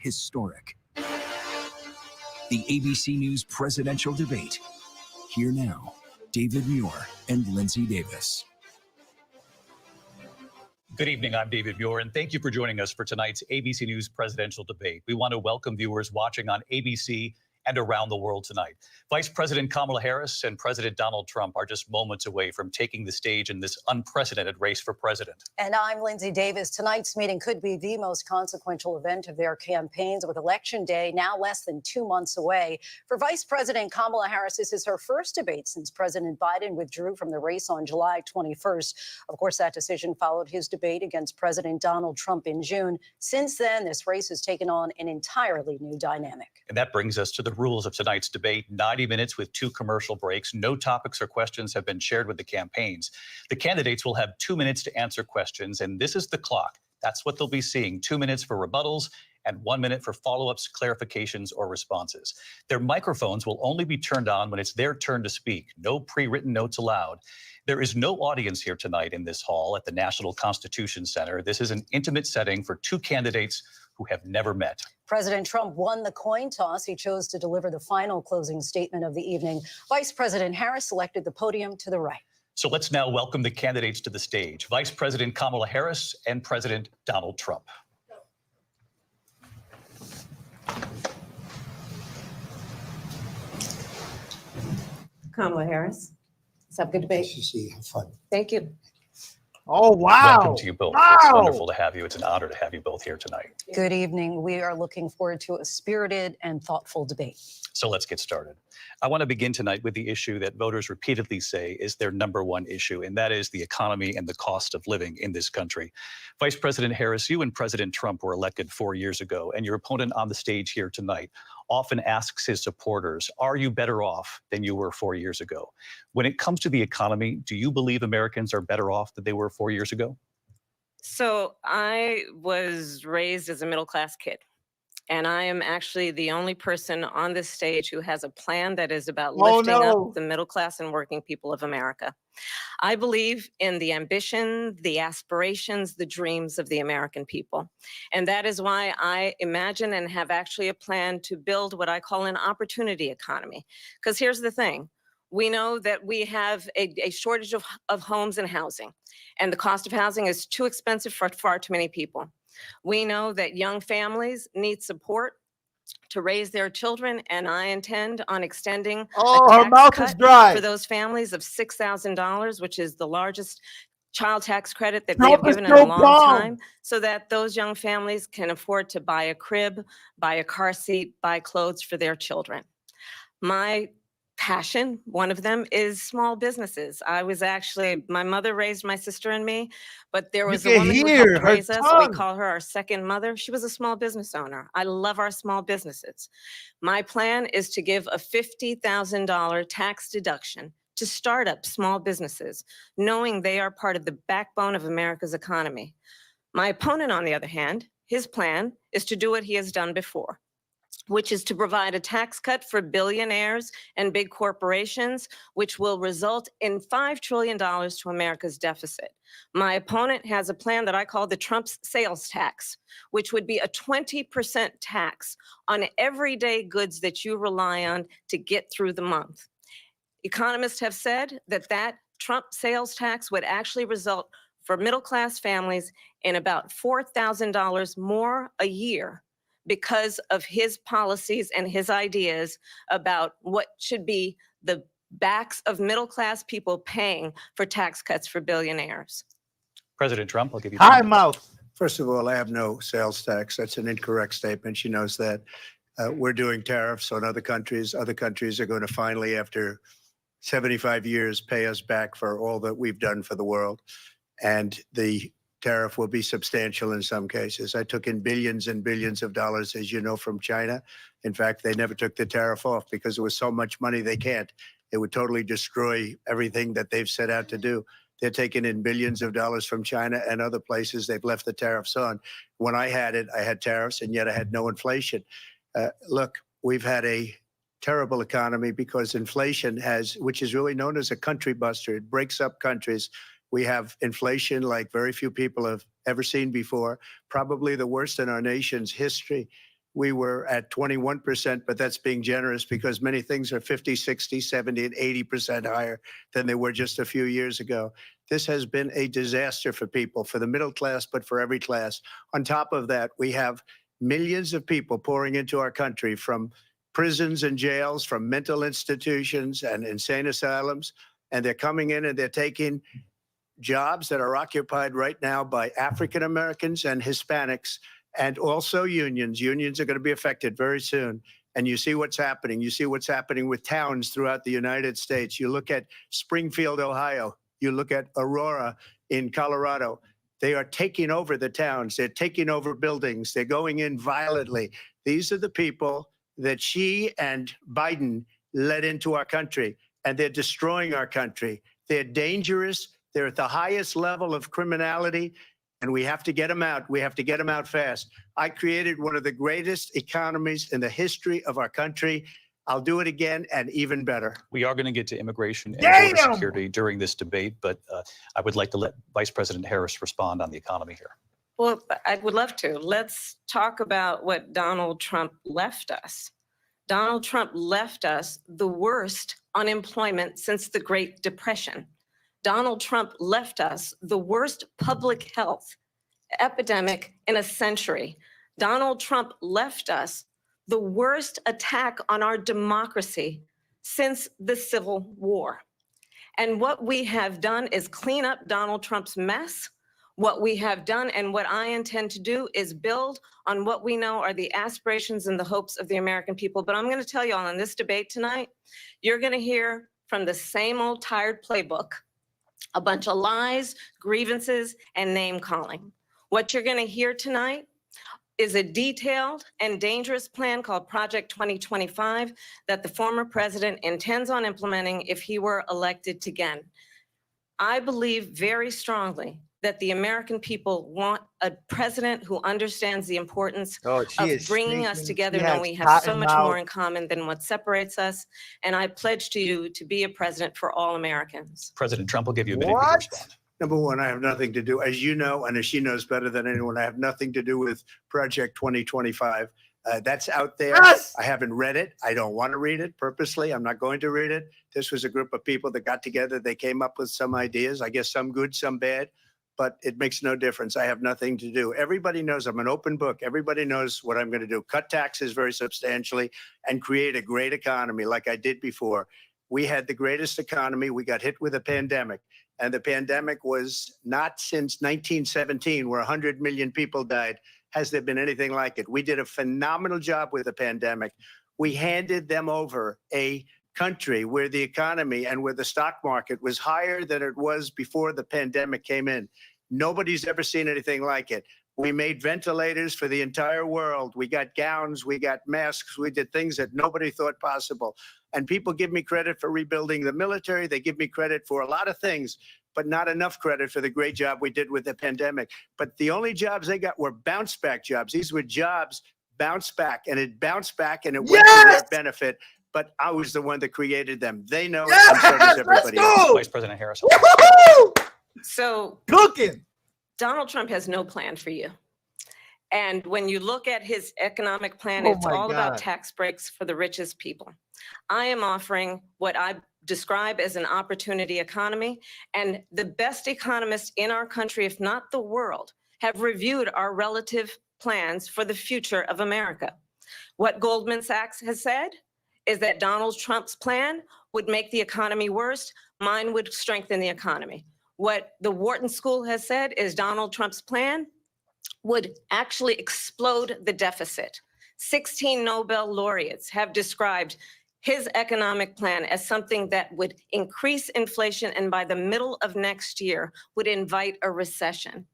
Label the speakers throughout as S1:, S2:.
S1: historic. The ABC News presidential debate. Here now, David Muir and Lindsay Davis.
S2: Good evening, I'm David Muir, and thank you for joining us for tonight's ABC News presidential debate. We want to welcome viewers watching on ABC and around the world tonight. Vice President Kamala Harris and President Donald Trump are just moments away from taking the stage in this unprecedented race for president.
S3: And I'm Lindsay Davis. Tonight's meeting could be the most consequential event of their campaigns, with Election Day now less than 2 months away. For Vice President Kamala Harris, this is her first debate since President Biden withdrew from the race on July 21st. Of course, that decision followed his debate against President Donald Trump in June. Since then, this race has taken on an entirely new dynamic.
S2: And that brings us to the rules of tonight's debate. 90 minutes with 2 commercial breaks. No topics or questions have been shared with the campaigns. The candidates will have 2 minutes to answer questions, and this is the clock. That's what they'll be seeing. 2 minutes for rebuttals and 1 minute for follow-ups, clarifications, or responses. Their microphones will only be turned on when it's their turn to speak. No pre-written notes allowed. There is no audience here tonight in this hall at the National Constitution Center. This is an intimate setting for 2 candidates who have never met.
S3: President Trump won the coin toss. He chose to deliver the final closing statement of the evening. Vice President Harris selected the podium to the right.
S2: So let's now welcome the candidates to the stage. Vice President Kamala Harris and President Donald Trump.
S4: Kamala Harris. Let's have a good debate.
S5: Nice to see you. Have fun.
S4: Thank you.
S5: Oh, wow.
S2: Welcome to you both.
S5: Wow.
S2: It's wonderful to have you. It's an honor to have you both here tonight.
S3: Good evening. We are looking forward to a spirited and thoughtful debate.
S2: So let's get started. I want to begin tonight with the issue that voters repeatedly say is their #1 issue, and that is the economy and the cost of living in this country. Vice President Harris, you and President Trump were elected 4 years ago, and your opponent on the stage here tonight often asks his supporters, are you better off than you were 4 years ago? When it comes to the economy, do you believe Americans are better off than they were 4 years ago?
S4: So I was raised as a middle-class kid, and I am actually the only person on this stage who has a plan that is about lifting up the middle class and working people of America. I believe in the ambition, the aspirations, the dreams of the American people. And that is why I imagine and have actually a plan to build what I call an opportunity economy. Because here's the thing. We know that we have a shortage of homes and housing, and the cost of housing is too expensive for far too many people. We know that young families need support to raise their children, and I intend on extending a tax cut for those families of $6,000, which is the largest child tax credit that we have given in a long time, so that those young families can afford to buy a crib, buy a car seat, buy clothes for their children. My passion, one of them, is small businesses. My mother raised my sister and me, but there was a woman who helped raise us. We call her our second mother. She was a small business owner. I love our small businesses. My plan is to give a $50,000 tax deduction to startup small businesses, knowing they are part of the backbone of America's economy. My opponent, on the other hand, his plan is to do what he has done before, which is to provide a tax cut for billionaires and big corporations, which will result in $5 trillion to America's deficit. My opponent has a plan that I call the Trump's sales tax, which would be a 20% tax on everyday goods that you rely on to get through the month. Economists have said that Trump sales tax would actually result for middle-class families in about $4,000 more a year, because of his policies and his ideas about what should be the backs of middle-class people paying for tax cuts for billionaires.
S2: President Trump, I'll give you
S5: Time out. First of all, I have no sales tax. That's an incorrect statement. She knows that. We're doing tariffs on other countries. Other countries are going to finally, after 75 years, pay us back for all that we've done for the world. And the tariff will be substantial in some cases. I took in billions and billions of dollars, as you know, from China. In fact, they never took the tariff off because there was so much money they can't. It would totally destroy everything that they've set out to do. They're taking in billions of dollars from China and other places. They've left the tariffs on. When I had it, I had tariffs, and yet I had no inflation. Look, we've had a terrible economy because inflation which is really known as a country buster. It breaks up countries. We have inflation like very few people have ever seen before, probably the worst in our nation's history. we were at 21%, but that's being generous because many things are 50, 60, 70, and 80% higher than they were just a few years ago. This has been a disaster for people, for the middle class, but for every class. On top of that, we have millions of people pouring into our country from prisons and jails, from mental institutions and insane asylums, and they're coming in and they're taking jobs that are occupied right now by African Americans and Hispanics, and also unions. Unions are going to be affected very soon. And you see what's happening. You see what's happening with towns throughout the United States. You look at Springfield, Ohio. You look at Aurora in Colorado. They are taking over the towns. They're taking over buildings. They're going in violently. These are the people that Xi and Biden led into our country, and they're destroying our country. They're dangerous. They're at the highest level of criminality, and we have to get them out. We have to get them out fast. I created one of the greatest economies in the history of our country. I'll do it again and even better.
S2: We are going to get to immigration and border security during this debate, but I would like to let Vice President Harris respond on the economy here.
S4: Well, I would love to. Let's talk about what Donald Trump left us. Donald Trump left us the worst unemployment since the Great Depression. Donald Trump left us the worst public health epidemic in a century. Donald Trump left us the worst attack on our democracy since the Civil War. And what we have done is clean up Donald Trump's mess. What we have done and what I intend to do is build on what we know are the aspirations and the hopes of the American people. But I'm going to tell you all in this debate tonight, you're going to hear from the same old tired playbook, a bunch of lies, grievances, and name calling. What you're going to hear tonight is a detailed and dangerous plan called Project 2025 that the former president intends on implementing if he were elected again. I believe very strongly that the American people want a president who understands the importance of bringing us together, knowing we have so much more in common than what separates us. And I pledge to you to be a president for all Americans.
S2: President Trump will give you a minute to respond.
S5: Number one, I have nothing to do, as you know, and as she knows better than anyone, I have nothing to do with Project 2025. That's out there. Yes! I haven't read it. I don't want to read it purposely. I'm not going to read it. This was a group of people that got together. They came up with some ideas, I guess some good, some bad, but it makes no difference. I have nothing to do. Everybody knows I'm an open book. Everybody knows what I'm going to do. Cut taxes very substantially and create a great economy like I did before. We had the greatest economy. We got hit with a pandemic. And the pandemic was not since 1917, where 100 million people died, has there been anything like it. We did a phenomenal job with the pandemic. We handed them over a country where the economy and where the stock market was higher than it was before the pandemic came in. Nobody's ever seen anything like it. We made ventilators for the entire world. We got gowns, we got masks, we did things that nobody thought possible. And people give me credit for rebuilding the military. They give me credit for a lot of things, but not enough credit for the great job we did with the pandemic. But the only jobs they got were bounce back jobs. These were jobs bounced back, and it bounced back and it went to their benefit. But I was the one that created them. They know it, and so does everybody else.
S2: Vice President Harris.
S4: So
S6: cooking.
S4: Donald Trump has no plan for you. And when you look at his economic plan, it's all about tax breaks for the richest people. I am offering what I describe as an opportunity economy. And the best economists in our country, if not the world, have reviewed our relative plans for the future of America. What Goldman Sachs has said is that Donald Trump's plan would make the economy worse. Mine would strengthen the economy. What the Wharton School has said is Donald Trump's plan would actually explode the deficit. 16 Nobel laureates have described his economic plan as something that would increase inflation and by the middle of next year would invite a recession.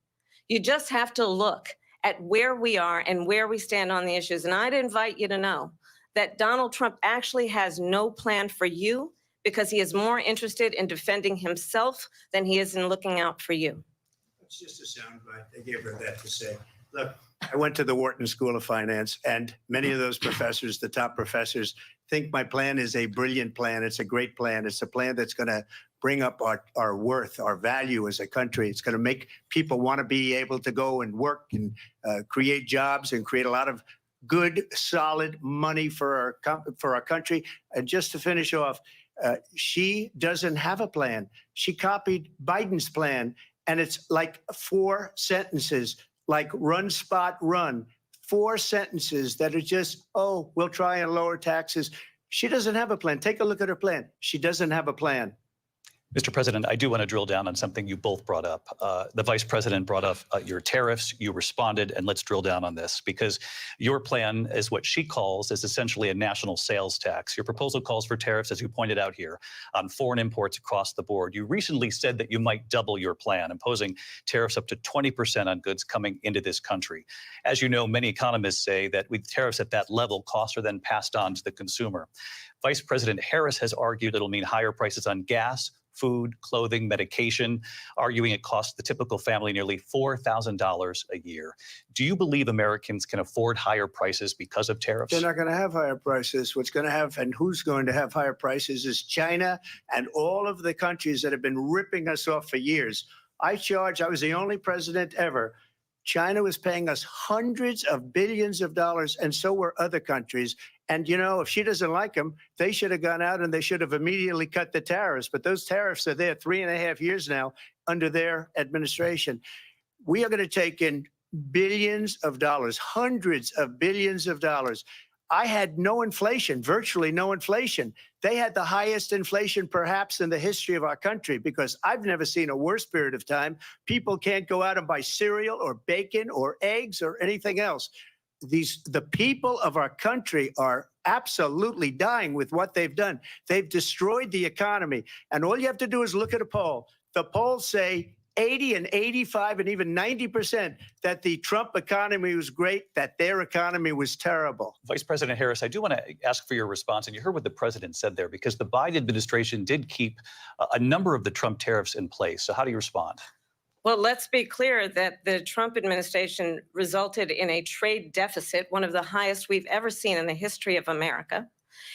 S4: You just have to look at where we are and where we stand on the issues. And I'd invite you to know that Donald Trump actually has no plan for you because he is more interested in defending himself than he is in looking out for you.
S5: It's just a soundbite. They gave her that to say. Look, I went to the Wharton School of Finance, and many of those professors, the top professors, think my plan is a brilliant plan. It's a great plan. It's a plan that's going to bring up our worth, our value as a country. It's going to make people want to be able to go and work and create jobs and create a lot of good, solid money for our country. And just to finish off, she doesn't have a plan. She copied Biden's plan, and it's like 4 sentences, like run, spot, run. 4 sentences that are just, oh, we'll try and lower taxes. She doesn't have a plan. Take a look at her plan. She doesn't have a plan.
S2: Mr. President, I do want to drill down on something you both brought up. The Vice President brought up your tariffs. You responded, and let's drill down on this, because your plan is what she calls is essentially a national sales tax. Your proposal calls for tariffs, as you pointed out here, on foreign imports across the board. You recently said that you might double your plan, imposing tariffs up to 20% on goods coming into this country. As you know, many economists say that with tariffs at that level, costs are then passed on to the consumer. Vice President Harris has argued it'll mean higher prices on gas, food, clothing, medication, arguing it costs the typical family nearly $4,000 a year. Do you believe Americans can afford higher prices because of tariffs?
S5: They're not going to have higher prices. What's going to have, and who's going to have higher prices, is China and all of the countries that have been ripping us off for years. I was the only president ever. China was paying us hundreds of billions of dollars, and so were other countries. And, you know, if she doesn't like them, they should have gone out and they should have immediately cut the tariffs. But those tariffs are there 3.5 years now under their administration. We are going to take in billions of dollars, hundreds of billions of dollars. I had no inflation, virtually no inflation. They had the highest inflation perhaps in the history of our country, because I've never seen a worse period of time. People can't go out and buy cereal or bacon or eggs or anything else. The people of our country are absolutely dying with what they've done. They've destroyed the economy. And all you have to do is look at a poll. The polls say 80 and 85 and even 90% that the Trump economy was great, that their economy was terrible.
S2: Vice President Harris, I do want to ask for your response. And you heard what the president said there, because the Biden administration did keep a number of the Trump tariffs in place. So how do you respond?
S4: Well, let's be clear that the Trump administration resulted in a trade deficit, one of the highest we've ever seen in the history of America.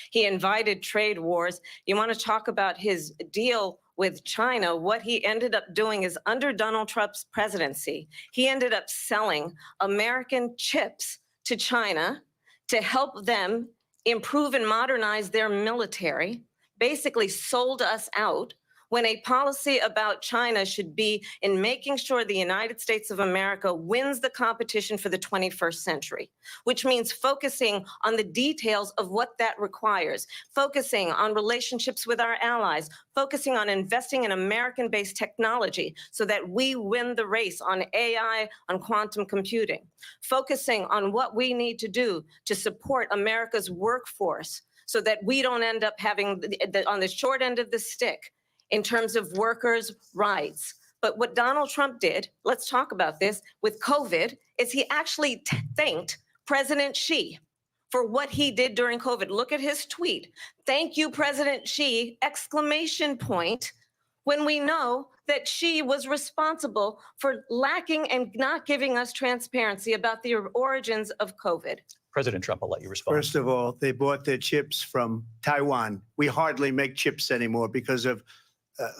S4: He invited trade wars. You want to talk about his deal with China? What he ended up doing is, under Donald Trump's presidency, he ended up selling American chips to China to help them improve and modernize their military, basically sold us out, when a policy about China should be in making sure the United States of America wins the competition for the 21st century, which means focusing on the details of what that requires, focusing on relationships with our allies, focusing on investing in American-based technology so that we win the race on AI, on quantum computing, focusing on what we need to do to support America's workforce so that we don't end up having on the short end of the stick in terms of workers' rights. But what Donald Trump did, let's talk about this, with COVID, is he actually thanked President Xi for what he did during COVID. Look at his tweet. Thank you, President Xi, exclamation point, when we know that Xi was responsible for lacking and not giving us transparency about the origins of COVID.
S2: President Trump, I'll let you respond.
S5: First of all, they bought their chips from Taiwan. We hardly make chips anymore because of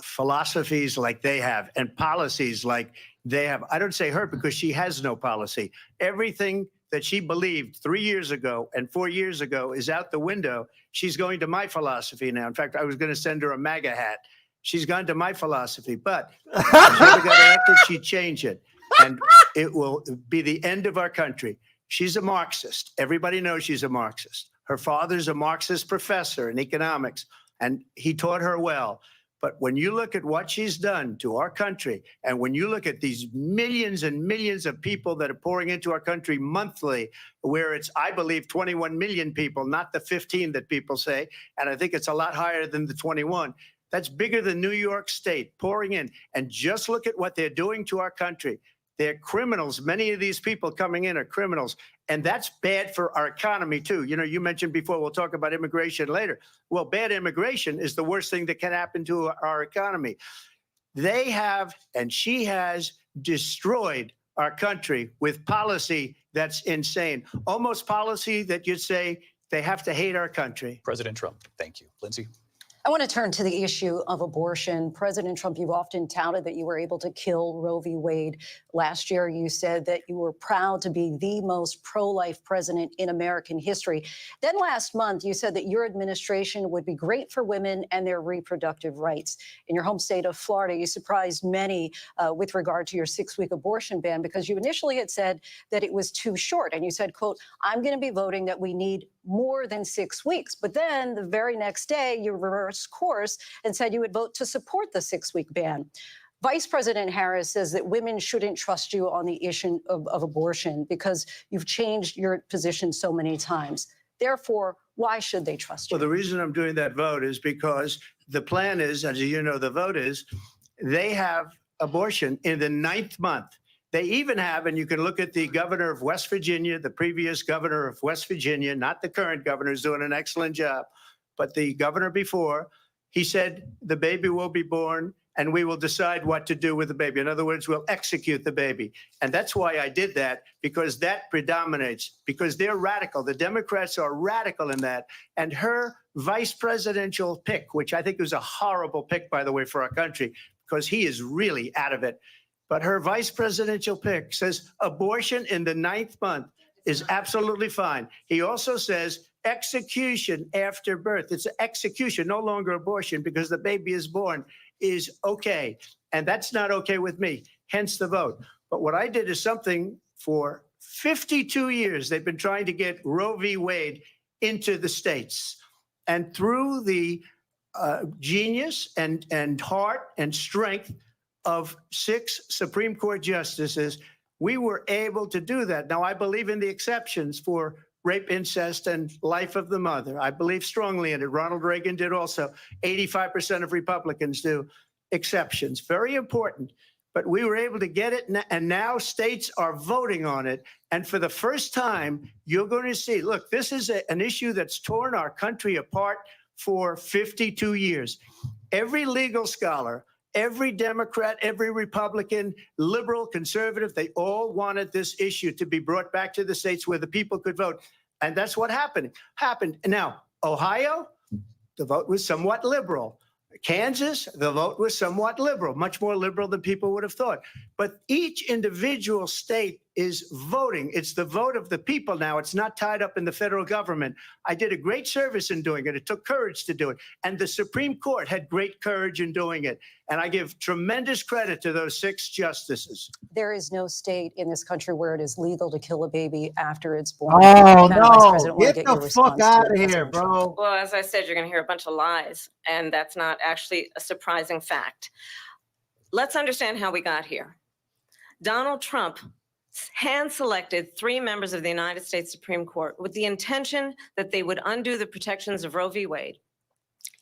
S5: philosophies like they have and policies like they have. I don't say her because she has no policy. Everything that she believed 3 years ago and 4 years ago is out the window. She's going to my philosophy now. In fact, I was going to send her a MAGA hat. She's gone to my philosophy, but if she ever got elected, she'd change it. And it will be the end of our country. She's a Marxist. Everybody knows she's a Marxist. Her father's a Marxist professor in economics, and he taught her well. But when you look at what she's done to our country, and when you look at these millions and millions of people that are pouring into our country monthly, where it's, I believe, 21 million people, not the 15 that people say, and I think it's a lot higher than the 21. That's bigger than New York State pouring in. And just look at what they're doing to our country. They're criminals. Many of these people coming in are criminals. And that's bad for our economy, too. You know, you mentioned before, we'll talk about immigration later. Well, bad immigration is the worst thing that can happen to our economy. They have, and she has, destroyed our country with policy that's insane. Almost policy that you'd say they have to hate our country.
S2: President Trump, thank you. Lindsay?
S3: I want to turn to the issue of abortion. President Trump, you've often touted that you were able to kill Roe v. Wade. Last year, you said that you were proud to be the most pro-life president in American history. Then last month, you said that your administration would be great for women and their reproductive rights. In your home state of Florida, you surprised many with regard to your 6-week abortion ban because you initially had said that it was too short. And you said, quote, I'm going to be voting that we need more than 6 weeks. But then the very next day, you reversed course and said you would vote to support the 6-week ban. Vice President Harris says that women shouldn't trust you on the issue of abortion because you've changed your position so many times. Therefore, why should they trust you?
S5: Well, the reason I'm doing that vote is because the plan is, as you know, the vote is, they have abortion in the 9th month. They even have, and you can look at the governor of West Virginia, the previous governor of West Virginia, not the current governor, who's doing an excellent job, but the governor before, he said the baby will be born and we will decide what to do with the baby. In other words, we'll execute the baby. And that's why I did that, because that predominates, because they're radical. The Democrats are radical in that. And her vice presidential pick, which I think was a horrible pick, by the way, for our country, because he is really out of it. But her vice presidential pick says abortion in the 9th month is absolutely fine. He also says execution after birth. It's execution, no longer abortion, because the baby is born, is okay. And that's not okay with me, hence the vote. But what I did is something for 52 years. They've been trying to get Roe v. Wade into the states. And through the genius and heart and strength of 6 Supreme Court justices, we were able to do that. Now, I believe in the exceptions for rape, incest, and life of the mother. I believe strongly in it. Ronald Reagan did also. 85% of Republicans do. Exceptions, very important. But we were able to get it, and now states are voting on it. And for the first time, you're going to see, look, this is an issue that's torn our country apart for 52 years. Every legal scholar, every Democrat, every Republican, liberal, conservative, they all wanted this issue to be brought back to the states where the people could vote. And that's what happened. Now, Ohio, the vote was somewhat liberal. Kansas, the vote was somewhat liberal, much more liberal than people would have thought. But each individual state is voting. It's the vote of the people now. It's not tied up in the federal government. I did a great service in doing it. It took courage to do it. And the Supreme Court had great courage in doing it. And I give tremendous credit to those 6 justices.
S3: There is no state in this country where it is legal to kill a baby after it's born.
S6: Oh,
S3: Madam Vice
S6: no.
S3: President,
S6: Get
S3: your
S6: the
S3: response
S6: fuck
S3: to
S6: out of
S3: President
S6: here,
S3: Trump.
S6: bro.
S4: Well, as I said, you're going to hear a bunch of lies, and that's not actually a surprising fact. Let's understand how we got here. Donald Trump hand-selected 3 members of the United States Supreme Court with the intention that they would undo the protections of Roe v. Wade.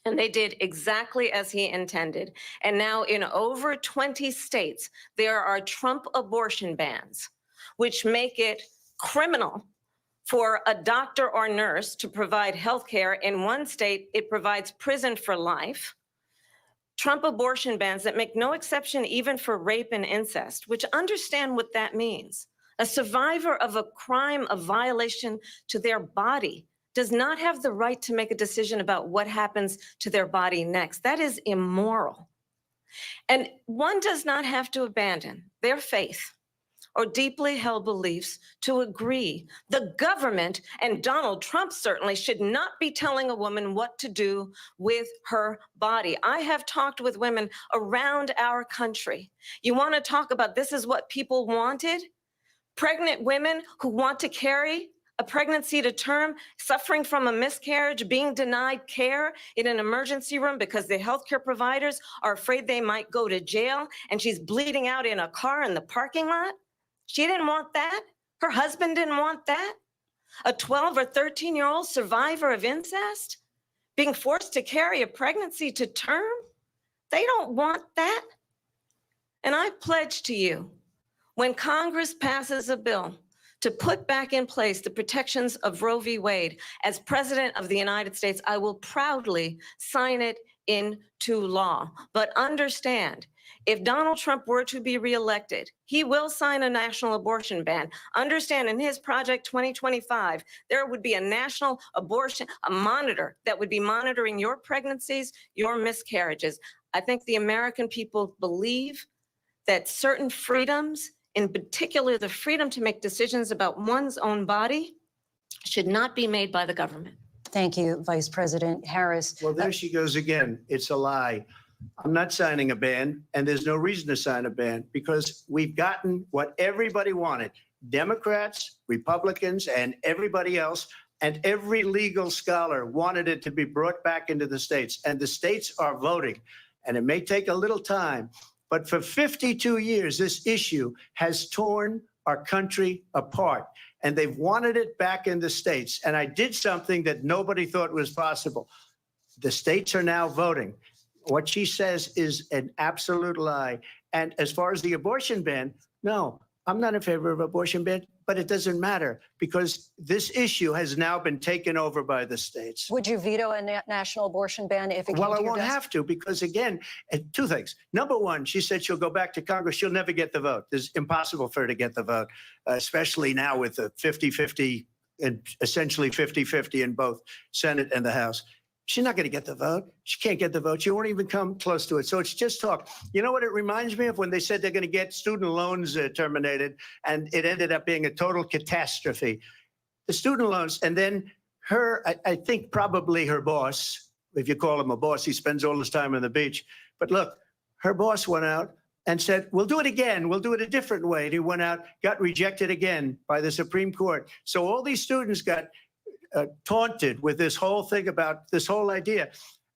S4: And they did exactly as he intended. And now in over 20 states, there are Trump abortion bans, which make it criminal for a doctor or nurse to provide health care. In one state, it provides prison for life. Trump abortion bans that make no exception even for rape and incest, which understand what that means. A survivor of a crime of violation to their body does not have the right to make a decision about what happens to their body next. That is immoral. And one does not have to abandon their faith or deeply held beliefs to agree. The government, and Donald Trump certainly, should not be telling a woman what to do with her body. I have talked with women around our country. You want to talk about this is what people wanted? Pregnant women who want to carry a pregnancy to term, suffering from a miscarriage, being denied care in an emergency room because the healthcare providers are afraid they might go to jail, and she's bleeding out in a car in the parking lot. She didn't want that. Her husband didn't want that. A 12 or 13-year-old survivor of incest being forced to carry a pregnancy to term. They don't want that. And I pledge to you, when Congress passes a bill to put back in place the protections of Roe v. Wade, as President of the United States, I will proudly sign it into law. But understand, if Donald Trump were to be reelected, he will sign a national abortion ban. Understand, in his Project 2025, there would be a national abortion, a monitor that would be monitoring your pregnancies, your miscarriages. I think the American people believe that certain freedoms, in particular the freedom to make decisions about one's own body, should not be made by the government.
S3: Thank you, Vice President Harris.
S5: Well, there she goes again. It's a lie. I'm not signing a ban, and there's no reason to sign a ban because we've gotten what everybody wanted. Democrats, Republicans, and everybody else, and every legal scholar wanted it to be brought back into the states, and the states are voting. And it may take a little time, but for 52 years, this issue has torn our country apart, and they've wanted it back in the states. And I did something that nobody thought was possible. The states are now voting. What she says is an absolute lie. And as far as the abortion ban, no, I'm not in favor of abortion ban, but it doesn't matter because this issue has now been taken over by the states.
S3: Would you veto a national abortion ban if it came
S5: Well,
S3: to
S5: I
S3: your
S5: won't
S3: desk?
S5: have to because, again, two things. Number one, she said she'll go back to Congress. She'll never get the vote. It's impossible for her to get the vote, especially now with the 50-50 and essentially 50-50 in both Senate and the House. She's not going to get the vote. She can't get the vote. She won't even come close to it. So it's just talk. You know what it reminds me of when they said they're going to get student loans terminated, and it ended up being a total catastrophe. The student loans, and then her, I think probably her boss, if you call him a boss, he spends all his time on the beach. But look, her boss went out and said, we'll do it again. We'll do it a different way. And he went out, got rejected again by the Supreme Court. So all these students got taunted with this whole thing about this whole idea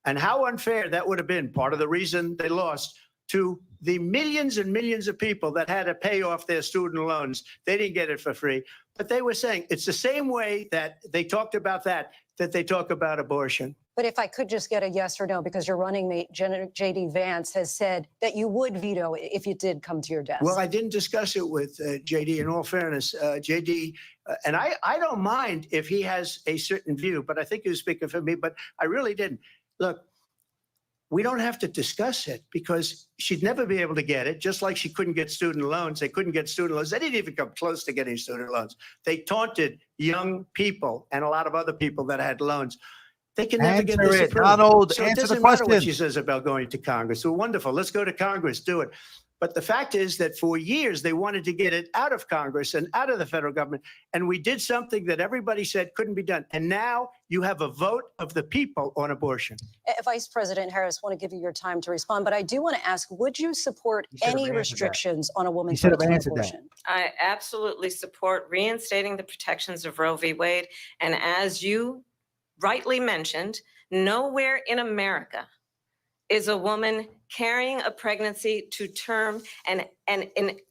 S5: and how unfair that would have been. Part of the reason they lost to the millions and millions of people that had to pay off their student loans. They didn't get it for free, but they were saying it's the same way that they talked about that they talk about abortion.
S3: But if I could just get a yes or no, because your running mate, J.D. Vance, has said that you would veto it if it did come to your desk.
S5: Well, I didn't discuss it with J.D. In all fairness, J.D., and I don't mind if he has a certain view, but I think he was speaking for me, but I really didn't. Look, we don't have to discuss it because she'd never be able to get it, just like she couldn't get student loans. They couldn't get student loans. They didn't even come close to getting student loans. They taunted young people and a lot of other people that had loans. They can never get this approved.
S6: Donald,
S5: so it
S6: answer the
S5: doesn't matter what
S6: question.
S5: she says about going to Congress. So wonderful. Let's go to Congress, do it. But the fact is that for years, they wanted to get it out of Congress and out of the federal government. And we did something that everybody said couldn't be done. And now you have a vote of the people on abortion.
S3: Vice President Harris, I want to give you your time to respond, but I do want to ask, would you support any restrictions on a woman's right to abortion?
S4: I absolutely support reinstating the protections of Roe v. Wade. And as you rightly mentioned, nowhere in America is a woman carrying a pregnancy to term and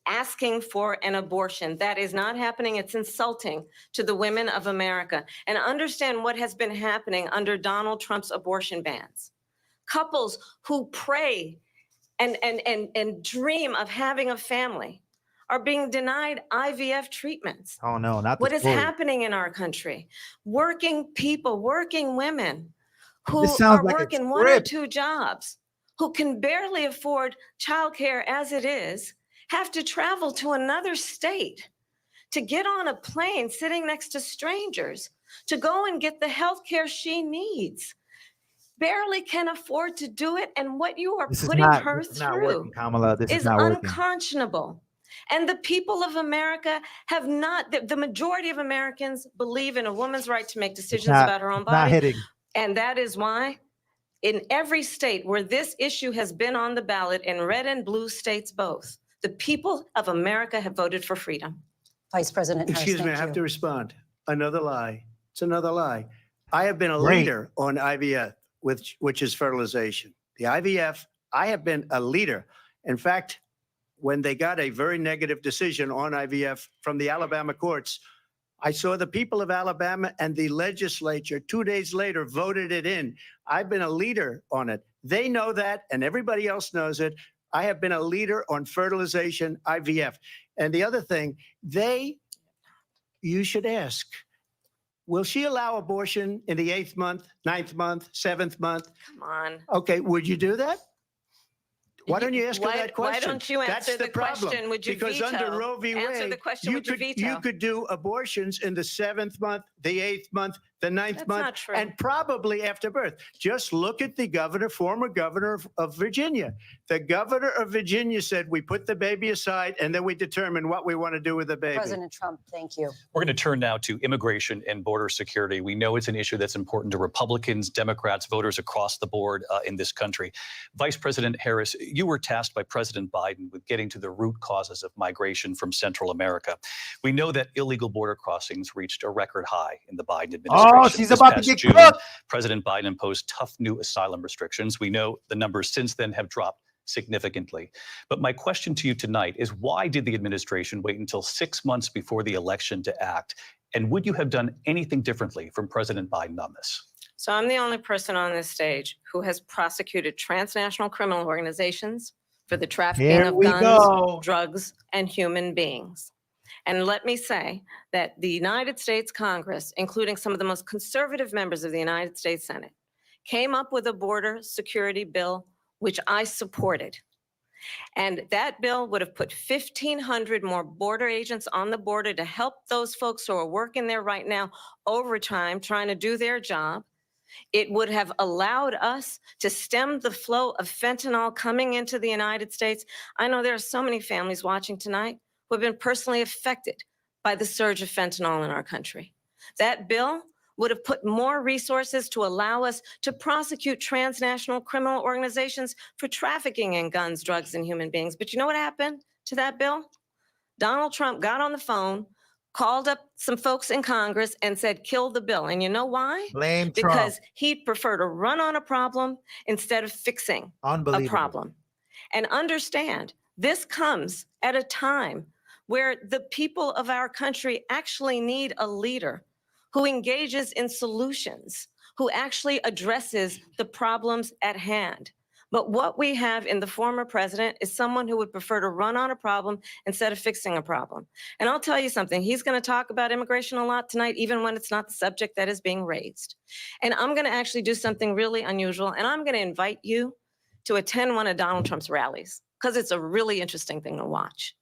S4: asking for an abortion. That is not happening. It's insulting to the women of America. And understand what has been happening under Donald Trump's abortion bans. Couples who pray and dream of having a family are being denied IVF treatments.
S6: Oh, no, not
S4: what is happening in our country. Working people, working women who are working one or two jobs, who can barely afford childcare as it is, have to travel to another state to get on a plane sitting next to strangers to go and get the health care she needs. Barely can afford to do it. And what you are putting her through
S6: Kamala. This
S4: is unconscionable. And the people of America have not, the majority of Americans believe in a woman's right to make decisions about her own body. And that is why in every state where this issue has been on the ballot, in red and blue states both, the people of America have voted for freedom.
S3: Vice President Harris,
S5: excuse me, I have to respond. Another lie. It's another lie. I have been a leader on IVF, which is fertilization. The IVF, I have been a leader. In fact, when they got a very negative decision on IVF from the Alabama courts, I saw the people of Alabama and the legislature 2 days later voted it in. I've been a leader on it. They know that, and everybody else knows it. I have been a leader on fertilization, IVF. And the other thing, you should ask. will she allow abortion in the 8th month, 9th month, 7th month?
S4: Come on.
S5: Okay, would you do that? Why don't you ask her that question?
S4: Why don't you answer the question? Would you
S5: because
S4: veto?
S5: under Roe v.
S4: Answer
S5: Wade,
S4: the question, would you veto?
S5: you could do abortions in the 7th month, the 8th month, the 9th
S4: That's
S5: month,
S4: not true.
S5: and probably after birth. Just look at the governor, former governor of Virginia. The governor of Virginia said, we put the baby aside and then we determine what we want to do with the baby.
S3: President Trump, thank you.
S2: We're going to turn now to immigration and border security. We know it's an issue that's important to Republicans, Democrats, voters across the board in this country. Vice President Harris, you were tasked by President Biden with getting to the root causes of migration from Central America. We know that illegal border crossings reached a record high in the Biden administration.
S6: Oh, she's
S2: This
S6: about to
S2: past
S6: get
S2: June,
S6: cooked.
S2: President Biden imposed tough new asylum restrictions. We know the numbers since then have dropped significantly. But my question to you tonight is, why did the administration wait until 6 months before the election to act? And would you have done anything differently from President Biden on this?
S4: So I'm the only person on this stage who has prosecuted transnational criminal organizations for the trafficking
S6: Here
S4: of
S6: we
S4: guns,
S6: go.
S4: drugs, and human beings. And let me say that the United States Congress, including some of the most conservative members of the United States Senate, came up with a border security bill, which I supported. And that bill would have put 1,500 more border agents on the border to help those folks who are working there right now overtime, trying to do their job. It would have allowed us to stem the flow of fentanyl coming into the United States. I know there are so many families watching tonight who have been personally affected by the surge of fentanyl in our country. That bill would have put more resources to allow us to prosecute transnational criminal organizations for trafficking in guns, drugs, and human beings. But you know what happened to that bill? Donald Trump got on the phone, called up some folks in Congress and said, kill the bill. And you know why?
S6: Blame Trump.
S4: Because he'd prefer to run on a problem instead of fixing a
S6: Unbelievable.
S4: problem. And understand, this comes at a time where the people of our country actually need a leader who engages in solutions, who actually addresses the problems at hand. But what we have in the former president is someone who would prefer to run on a problem instead of fixing a problem. And I'll tell you something, he's going to talk about immigration a lot tonight, even when it's not the subject that is being raised. And I'm going to actually do something really unusual, and I'm going to invite you to attend one of Donald Trump's rallies, because it's a really interesting thing to watch.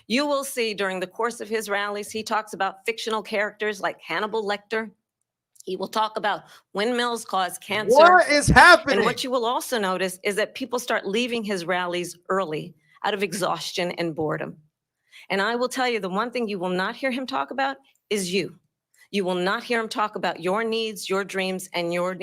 S4: You will see during the course of his rallies, he talks about fictional characters like Hannibal Lecter. He will talk about windmills cause cancer.
S6: What is happening?
S4: And what you will also notice is that people start leaving his rallies early out of exhaustion and boredom. And I will tell you, the one thing you will not hear him talk about is you. You will not hear him talk about your needs, your dreams, and your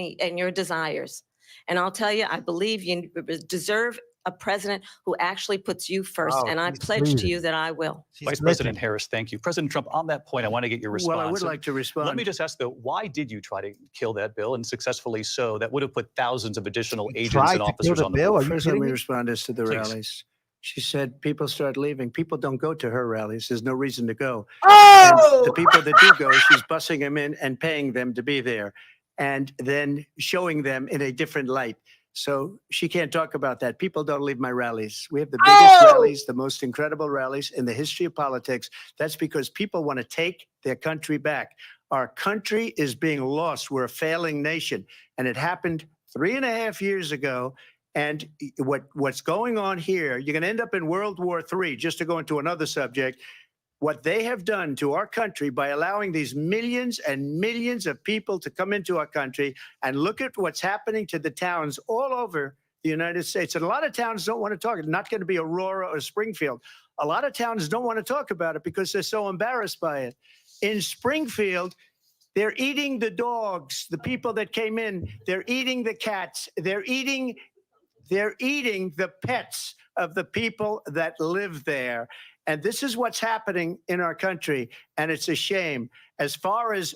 S4: desires. And I'll tell you, I believe you deserve a president who actually puts you first.
S6: Oh,
S4: and I
S6: she's
S4: pledge to
S6: losing.
S4: you that I will.
S6: She's
S2: Vice
S6: listening.
S2: President Harris, thank you. President Trump, on that point, I want to get your response.
S5: Well, I would like to respond.
S2: Let me just ask, though, why did you try to kill that bill, and successfully so? That would have put thousands of additional agents
S6: tried
S2: and
S6: to kill
S2: officers
S6: the
S2: on the
S6: bill?
S2: board.
S6: Are you
S5: First, let
S6: kidding
S5: me
S6: me?
S5: respond as to the
S2: Please.
S5: rallies. She said people start leaving. People don't go to her rallies. There's no reason to go.
S6: Oh!
S5: And the people that do go, she's bussing them in and paying them to be there and then showing them in a different light. So she can't talk about that. People don't leave my rallies. We have the biggest rallies, the most incredible rallies in the history of politics. That's because people want to take their country back. Our country is being lost. We're a failing nation. And it happened 3.5 years ago. And what's going on here, you're going to end up in World War III, just to go into another subject. What they have done to our country by allowing these millions and millions of people to come into our country, and look at what's happening to the towns all over the United States. And a lot of towns don't want to talk. It's not going to be Aurora or Springfield. A lot of towns don't want to talk about it because they're so embarrassed by it. In Springfield, they're eating the dogs, the people that came in. They're eating the cats. They're eating the pets of the people that live there. And this is what's happening in our country. And it's a shame. As far as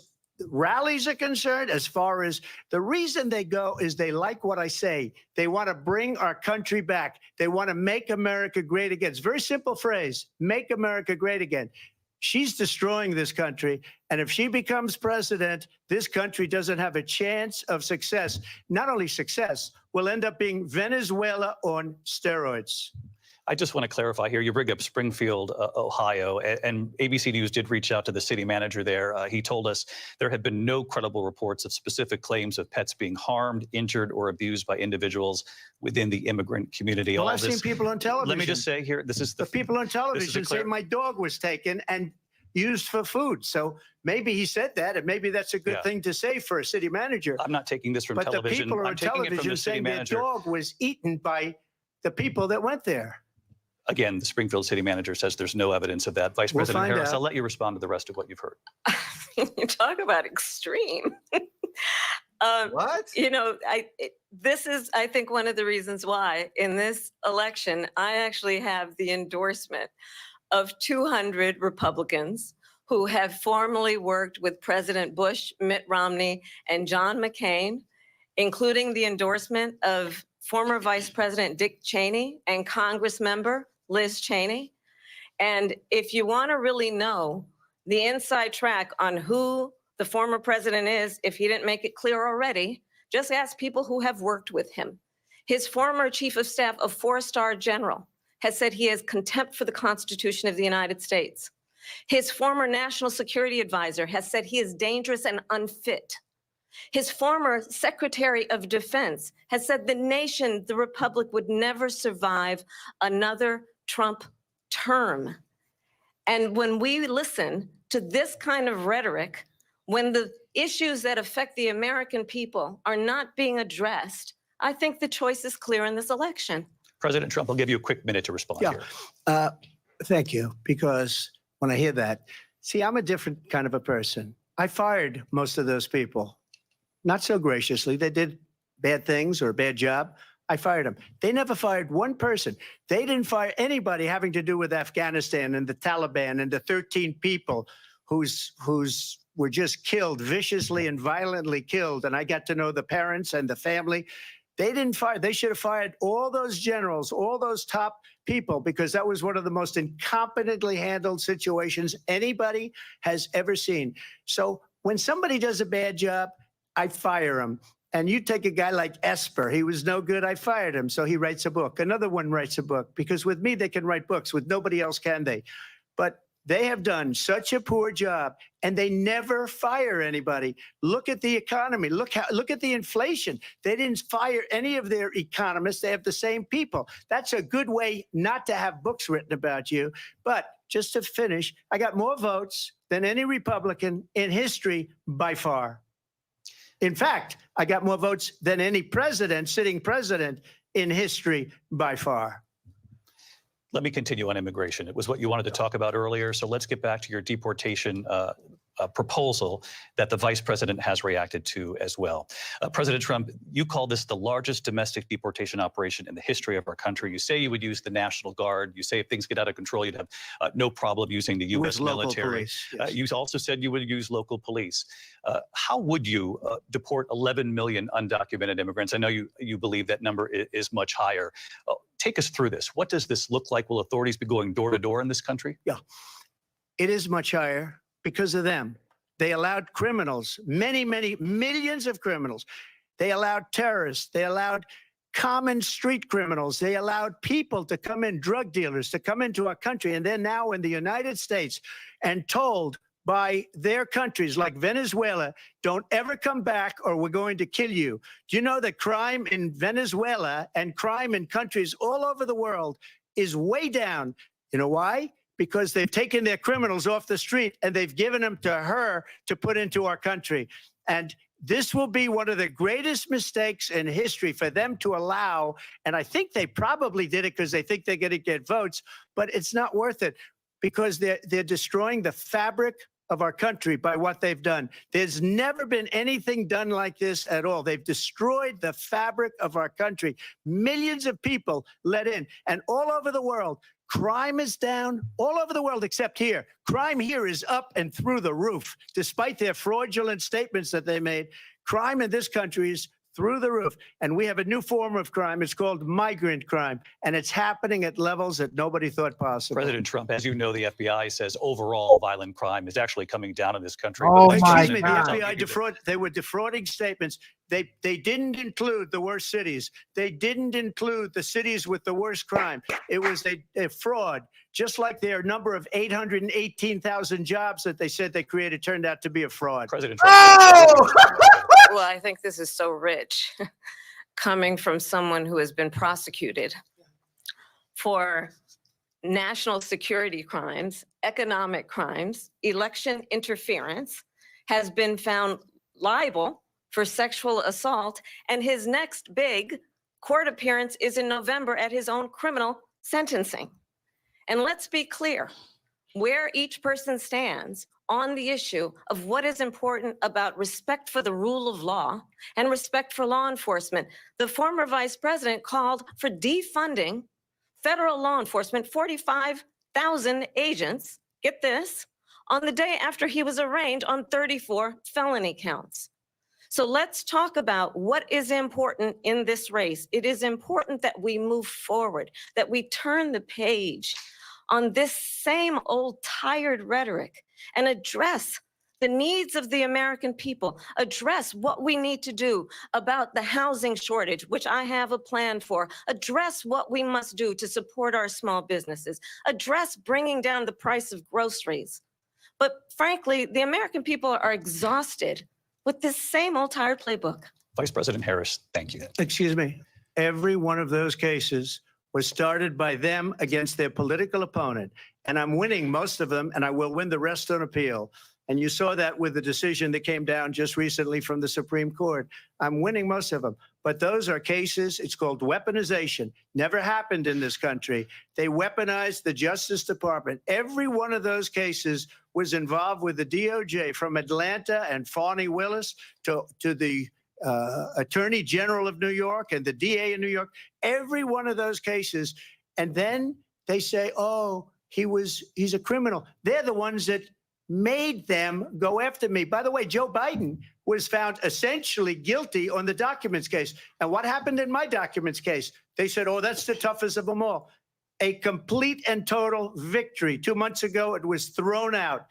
S5: rallies are concerned, as far as the reason they go is they like what I say. They want to bring our country back. They want to make America great again. It's a very simple phrase, make America great again. She's destroying this country. And if she becomes president, this country doesn't have a chance of success. Not only success, we'll end up being Venezuela on steroids.
S2: I just want to clarify here. You bring up Springfield, Ohio, and ABC News did reach out to the city manager there. He told us there have been no credible reports of specific claims of pets being harmed, injured, or abused by individuals within the immigrant community.
S5: Well, I've seen people on television.
S2: Let me just say here, this is
S5: the people on television say my dog was taken and used for food. So maybe he said that, and maybe that's a good thing to say for a city manager.
S2: I'm not taking this from
S5: but
S2: television.
S5: The people
S2: I'm
S5: on
S2: taking it from
S5: television
S2: the city
S5: saying
S2: manager.
S5: their dog was eaten by the people that went there.
S2: Again, the Springfield city manager says there's no evidence of that. Vice President Harris, I'll let you respond to the rest of what you've heard.
S4: You talk about extreme.
S6: What?
S4: You know, this is, I think, one of the reasons why in this election, I actually have the endorsement of 200 Republicans who have formerly worked with President Bush, Mitt Romney, and John McCain, including the endorsement of former Vice President Dick Cheney and Congress member Liz Cheney. And if you want to really know the inside track on who the former president is, if he didn't make it clear already, just ask people who have worked with him. His former chief of staff, a 4-star general, has said he has contempt for the Constitution of the United States. His former national security advisor has said he is dangerous and unfit. His former Secretary of Defense has said the nation, the republic, would never survive another Trump term. And when we listen to this kind of rhetoric, when the issues that affect the American people are not being addressed, I think the choice is clear in this election.
S2: President Trump, I'll give you a quick minute to respond here.
S5: Thank you, because when I hear that, see, I'm a different kind of a person. I fired most of those people. Not so graciously. They did bad things or a bad job. I fired them. They never fired one person. They didn't fire anybody having to do with Afghanistan and the Taliban and the 13 people who's were just killed, viciously and violently killed. And I got to know the parents and the family. They didn't fire. They should have fired all those generals, all those top people, because that was one of the most incompetently handled situations anybody has ever seen. So when somebody does a bad job, I fire him. And you take a guy like Esper, he was no good, I fired him. So he writes a book. Another one writes a book, because with me, they can write books. With nobody else can they? But they have done such a poor job, and they never fire anybody. Look at the economy. Look at the inflation. They didn't fire any of their economists. They have the same people. That's a good way not to have books written about you. But just to finish, I got more votes than any Republican in history by far. In fact, I got more votes than any president, sitting president in history by far.
S2: Let me continue on immigration. It was what you wanted to talk about earlier. So let's get back to your deportation proposal that the vice president has reacted to as well. President Trump, you call this the largest domestic deportation operation in the history of our country. You say you would use the National Guard. You say if things get out of control, you'd have no problem using the U.S. military.
S5: Police, yes.
S2: You also said you would use local police. How would you deport 11 million undocumented immigrants? I know you believe that number is much higher. Take us through this. What does this look like? Will authorities be going door to door in this country?
S5: Yeah, it is much higher because of them. They allowed criminals, many, many millions of criminals. They allowed terrorists. They allowed common street criminals. They allowed people to come in, drug dealers, to come into our country. And they're now in the United States and told by their countries like Venezuela, don't ever come back or we're going to kill you. Do you know that crime in Venezuela and crime in countries all over the world is way down? You know why? Because they've taken their criminals off the street and they've given them to her to put into our country. And this will be one of the greatest mistakes in history for them to allow. And I think they probably did it because they think they're going to get votes, but it's not worth it because they're destroying the fabric of our country by what they've done. There's never been anything done like this at all. They've destroyed the fabric of our country. Millions of people let in, and all over the world, crime is down all over the world except here. Crime here is up and through the roof. Despite their fraudulent statements that they made, crime in this country is through the roof. And we have a new form of crime. It's called migrant crime. And it's happening at levels that nobody thought possible.
S2: President Trump, as you know, the FBI says overall violent crime is actually coming down in this country.
S7: Oh,
S2: But
S7: my
S5: Excuse me, the
S7: God.
S5: FBI they were defrauding statements. They didn't include the worst cities. They didn't include the cities with the worst crime. It was a fraud, just like their number of 818,000 jobs that they said they created turned out to be a fraud.
S2: President Trump.
S7: Oh!
S4: Well, I think this is so rich coming from someone who has been prosecuted for national security crimes, economic crimes, election interference, has been found liable for sexual assault, and his next big court appearance is in November at his own criminal sentencing. And let's be clear where each person stands on the issue of what is important about respect for the rule of law and respect for law enforcement. The former vice president called for defunding federal law enforcement, 45,000 agents, get this, on the day after he was arraigned on 34 felony counts. So let's talk about what is important in this race. It is important that we move forward, that we turn the page on this same old tired rhetoric and address the needs of the American people, address what we need to do about the housing shortage, which I have a plan for, address what we must do to support our small businesses, address bringing down the price of groceries. But frankly, the American people are exhausted with this same old tired playbook.
S2: Vice President Harris, thank you.
S5: Excuse me. Every one of those cases was started by them against their political opponent. And I'm winning most of them, and I will win the rest on appeal. And you saw that with the decision that came down just recently from the Supreme Court. I'm winning most of them. But those are cases, it's called weaponization. Never happened in this country. They weaponized the Justice Department. Every one of those cases was involved with the DOJ, from Atlanta and Fani Willis to the Attorney General of New York and the DA in New York. Every one of those cases. And then they say, oh, he's a criminal. They're the ones that made them go after me. By the way, Joe Biden was found essentially guilty on the documents case. And what happened in my documents case? They said, oh, that's the toughest of them all. A complete and total victory. 2 months ago, it was thrown out.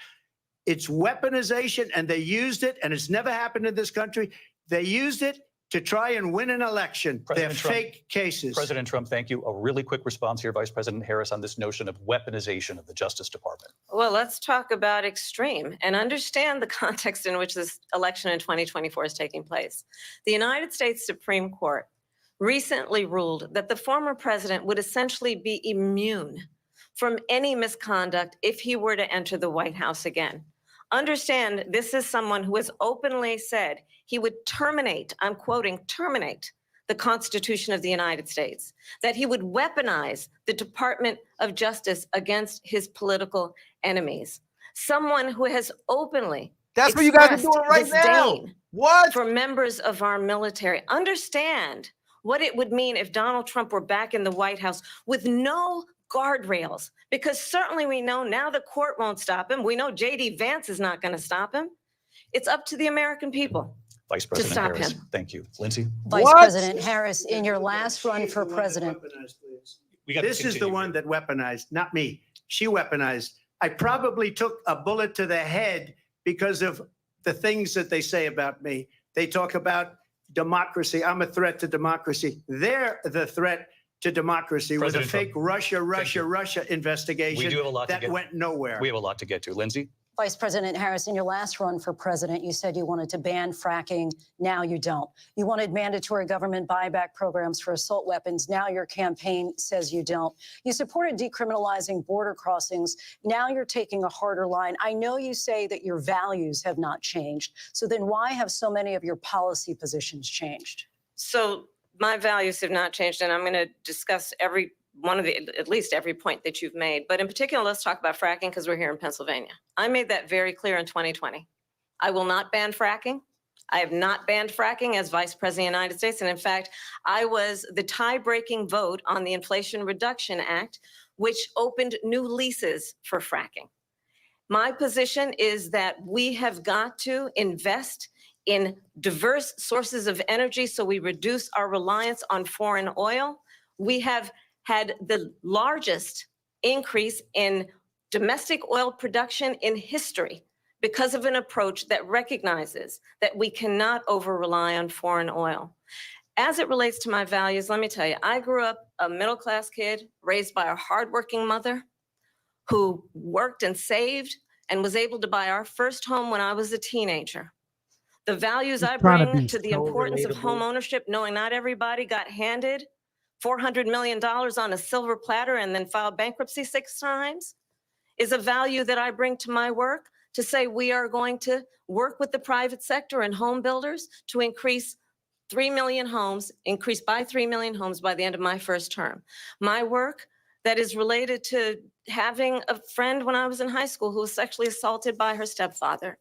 S5: It's weaponization, and they used it, and it's never happened in this country. They used it to try and win an election. They're fake cases.
S2: President Trump, thank you. A really quick response here, Vice President Harris, on this notion of weaponization of the Justice Department.
S4: Well, let's talk about extreme and understand the context in which this election in 2024 is taking place. The United States Supreme Court recently ruled that the former president would essentially be immune from any misconduct if he were to enter the White House again. Understand, this is someone who has openly said he would terminate, I'm quoting, terminate the Constitution of the United States, that he would weaponize the Department of Justice against his political enemies. Someone who has openly
S7: That's what you guys are
S4: expressed
S7: doing right now.
S4: disdain
S7: What?
S4: for members of our military. Understand what it would mean if Donald Trump were back in the White House with no guardrails, because certainly we know now the court won't stop him. We know J.D. Vance is not going to stop him. It's up to the American people.
S2: Vice President
S4: stop
S2: Harris,
S4: him.
S2: thank you. Lindsay?
S3: Vice
S7: What?
S3: President Harris, in your last run for president.
S5: This is the one that weaponized, not me. She weaponized. I probably took a bullet to the head because of the things that they say about me. They talk about democracy. I'm a threat to democracy. They're the threat to democracy with a fake Russia investigation
S2: We do have a lot to
S5: that
S2: get.
S5: went nowhere.
S2: We have a lot to get to. Lindsay?
S3: Vice President Harris, in your last run for president, you said you wanted to ban fracking. Now you don't. You wanted mandatory government buyback programs for assault weapons. Now your campaign says you don't. You supported decriminalizing border crossings. Now you're taking a harder line. I know you say that your values have not changed. So then why have so many of your policy positions changed?
S4: So my values have not changed, and I'm going to discuss every one of the, at least every point that you've made. But in particular, let's talk about fracking, because we're here in Pennsylvania. I made that very clear in 2020. I will not ban fracking. I have not banned fracking as Vice President of the United States. And in fact, I was the tie-breaking vote on the Inflation Reduction Act, which opened new leases for fracking. My position is that we have got to invest in diverse sources of energy so we reduce our reliance on foreign oil. We have had the largest increase in domestic oil production in history because of an approach that recognizes that we cannot over-rely on foreign oil. As it relates to my values, let me tell you, I grew up a middle-class kid raised by a hardworking mother who worked and saved and was able to buy our first home when I was a teenager. The values I bring to the importance of home ownership, knowing not everybody got handed $400 million on a silver platter and then filed bankruptcy 6 times, is a value that I bring to my work, to say we are going to work with the private sector and home builders to increase 3 million homes, increase by 3 million homes by the end of my first term. My work that is related to having a friend when I was in high school who was sexually assaulted by her stepfather.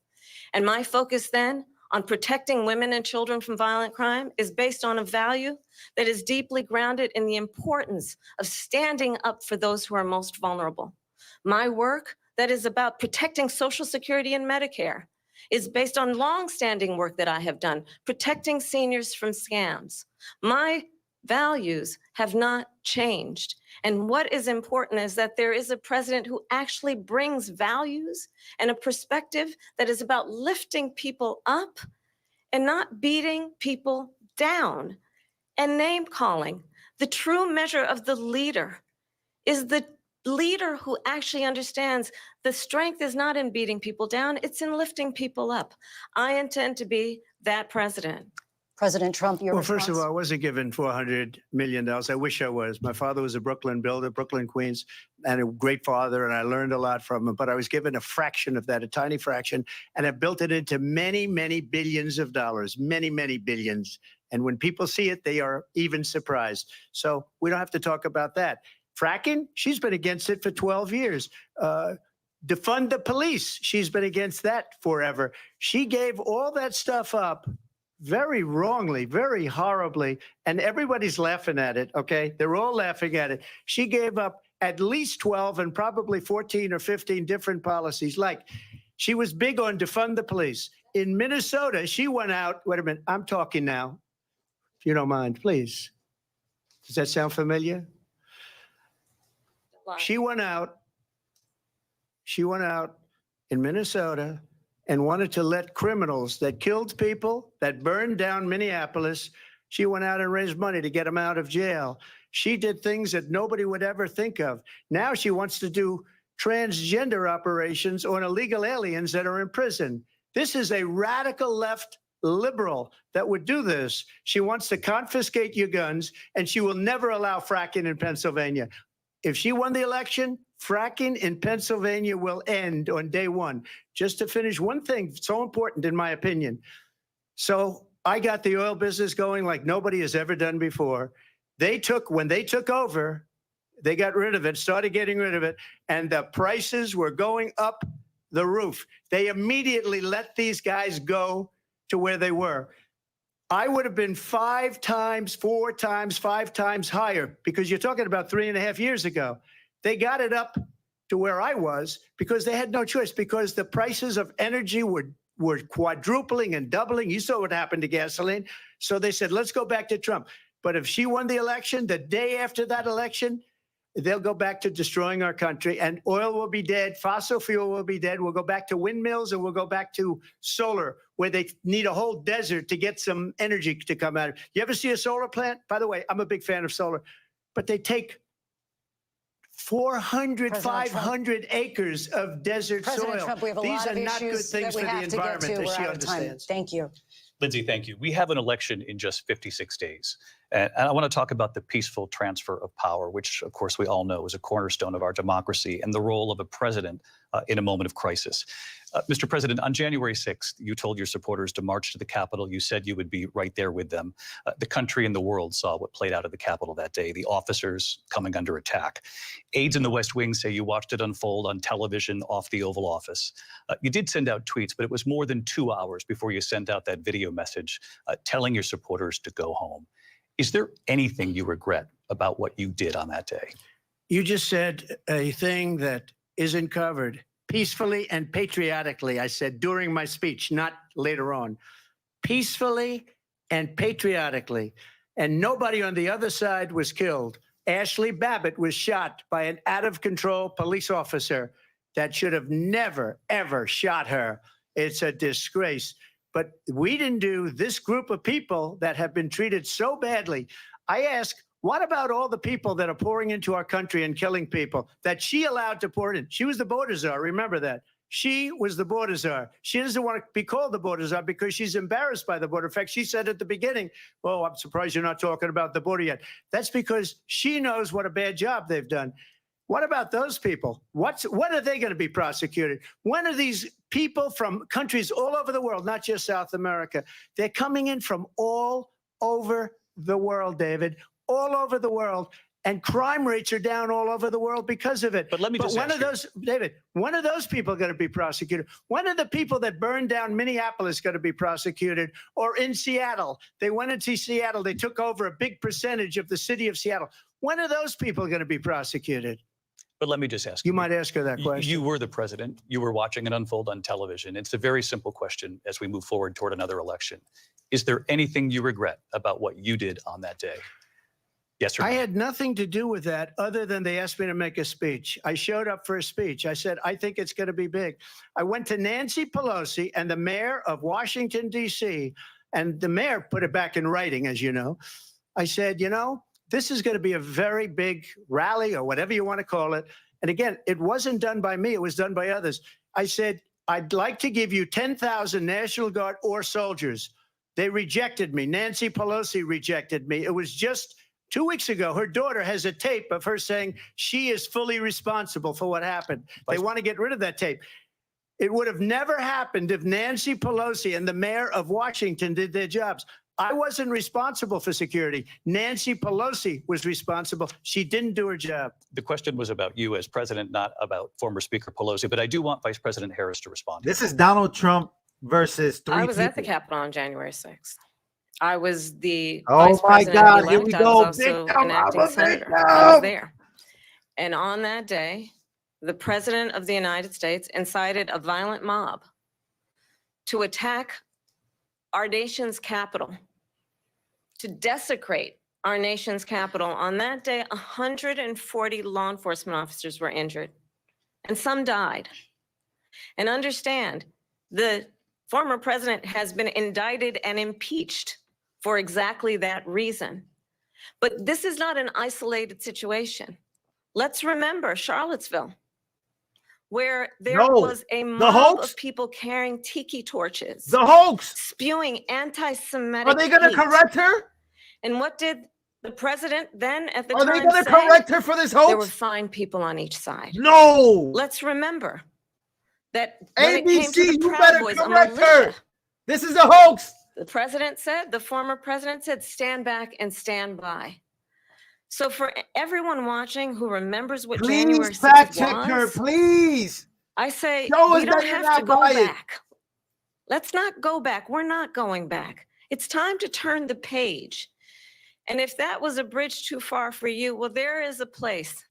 S4: And my focus then on protecting women and children from violent crime is based on a value that is deeply grounded in the importance of standing up for those who are most vulnerable. My work that is about protecting Social Security and Medicare is based on long-standing work that I have done, protecting seniors from scams. My values have not changed. And what is important is that there is a president who actually brings values and a perspective that is about lifting people up and not beating people down and name calling. The true measure of the leader is the leader who actually understands the strength is not in beating people down, it's in lifting people up. I intend to be that president.
S3: President Trump, your response?
S5: First of all, I wasn't given $400 million. I wish I was. My father was a Brooklyn builder, Brooklyn, Queens, and a great father, and I learned a lot from him. But I was given a fraction of that, a tiny fraction, and I built it into many, many billions of dollars, many, many billions. And when people see it, they are even surprised. So we don't have to talk about that. Fracking, she's been against it for 12 years. Defund the police, she's been against that forever. She gave all that stuff up very wrongly, very horribly, and everybody's laughing at it, okay? They're all laughing at it. She gave up at least 12 and probably 14 or 15 different policies. Like, she was big on defund the police. In Minnesota, she went out, wait a minute, I'm talking now, if you don't mind, please. Does that sound familiar? She went out in Minnesota and wanted to let criminals that killed people, that burned down Minneapolis, she went out and raised money to get them out of jail. She did things that nobody would ever think of. Now she wants to do transgender operations on illegal aliens that are in prison. This is a radical left liberal that would do this. She wants to confiscate your guns, and she will never allow fracking in Pennsylvania. If she won the election, fracking in Pennsylvania will end on day one. Just to finish, one thing so important in my opinion. So I got the oil business going like nobody has ever done before. When they took over, they got rid of it, started getting rid of it, and the prices were going up the roof. They immediately let these guys go to where they were. I would have been 5 times, 4 times, 5 times higher, because you're talking about 3.5 years ago. They got it up to where I was because they had no choice, because the prices of energy were quadrupling and doubling. You saw what happened to gasoline. So they said, let's go back to Trump. But if she won the election, the day after that election, they'll go back to destroying our country, and oil will be dead. Fossil fuel will be dead. We'll go back to windmills, and we'll go back to solar, where they need a whole desert to get some energy to come out. You ever see a solar plant? By the way, I'm a big fan of solar, but they take 400, 500 acres of desert
S3: President
S5: soil.
S3: Trump, we have a
S5: These
S3: lot
S5: are
S3: of
S5: not good
S3: issues
S5: things
S3: that we
S5: for the
S3: have to get to.
S5: environment, as
S3: We're
S5: she
S3: out of time.
S5: understands.
S3: Thank you.
S2: Lindsay, thank you. We have an election in just 56 days. And I want to talk about the peaceful transfer of power, which, of course, we all know is a cornerstone of our democracy, and the role of a president in a moment of crisis. Mr. President, on January 6th, you told your supporters to march to the Capitol. You said you would be right there with them. The country and the world saw what played out at the Capitol that day, the officers coming under attack. Aides in the West Wing say you watched it unfold on television off the Oval Office. You did send out tweets, but it was more than 2 hours before you sent out that video message telling your supporters to go home. Is there anything you regret about what you did on that day?
S5: You just said a thing that isn't covered. Peacefully and patriotically, I said during my speech, not later on. peacefully and patriotically. And nobody on the other side was killed. Ashley Babbitt was shot by an out-of-control police officer that should have never, ever shot her. It's a disgrace. But we didn't do this group of people that have been treated so badly. I ask, what about all the people that are pouring into our country and killing people that she allowed to pour in? She was the border czar. Remember that. She was the border czar. She doesn't want to be called the border czar because she's embarrassed by the border. In fact, she said at the beginning, "Oh, I'm surprised you're not talking about the border yet." That's because she knows what a bad job they've done. What about those people? When are they going to be prosecuted? When are these people from countries all over the world, not just South America? They're coming in from all over the world, David, all over the world. And crime rates are down all over the world because of it.
S2: But let me just
S5: when
S2: ask
S5: are those, David, when are those people going to be prosecuted? When are the people that burned down Minneapolis going to be prosecuted? Or in Seattle? They went into Seattle. They took over a big percentage of the city of Seattle. When are those people going to be prosecuted?
S2: But let me just ask
S5: You might ask her that question.
S2: You were the president. You were watching it unfold on television. It's a very simple question as we move forward toward another election. Is there anything you regret about what you did on that day? Yes or no?
S5: I had nothing to do with that other than they asked me to make a speech. I showed up for a speech. I said, I think it's going to be big. I went to Nancy Pelosi and the mayor of Washington, D.C., and the mayor put it back in writing, as you know. I said, you know, this is going to be a very big rally or whatever you want to call it. And again, it wasn't done by me. It was done by others. I said, I'd like to give you 10,000 National Guard or soldiers. They rejected me. Nancy Pelosi rejected me. It was just 2 weeks ago. Her daughter has a tape of her saying she is fully responsible for what happened. They want to get rid of that tape. It would have never happened if Nancy Pelosi and the mayor of Washington did their jobs. I wasn't responsible for security. Nancy Pelosi was responsible. She didn't do her job.
S2: The question was about you as president, not about former Speaker Pelosi, but I do want Vice President Harris to respond.
S7: This is Donald Trump versus three
S4: I was at the
S7: people.
S4: Capitol on January 6th. I was the
S7: Oh
S4: vice
S7: my
S4: president
S7: God,
S4: elect.
S7: here we
S4: I
S7: go.
S4: was also
S7: Victim,
S4: an acting
S7: I'm a
S4: senator. I
S7: victim.
S4: was there. And on that day, the president of the United States incited a violent mob to attack our nation's capital, to desecrate our nation's capital. On that day, 140 law enforcement officers were injured, and some died. And understand, the former president has been indicted and impeached for exactly that reason. But this is not an isolated situation. Let's remember Charlottesville, where there was a mob of people carrying tiki torches.
S7: The hoax.
S4: Spewing anti-Semitic
S7: Are they going to
S4: hate.
S7: correct her?
S4: And what did the president then at the
S7: Are
S4: time
S7: they going to
S4: say?
S7: correct her for this hoax?
S4: There were fine people on each side.
S7: No.
S4: Let's remember that when it
S7: ABC,
S4: came to the
S7: you
S4: Proud
S7: better
S4: Boys, a
S7: correct her.
S4: militia,
S7: This is a hoax.
S4: the president said, the former president said, stand back and stand by. So for everyone watching who remembers what January
S7: Please
S4: 6th
S7: fact check her,
S4: was,
S7: please.
S4: I say,
S7: Show us
S4: we don't
S7: that you're
S4: have
S7: not
S4: to go
S7: biased.
S4: back. Let's not go back. We're not going back. It's time to turn the page. And if that was a bridge too far for you, well, there is a place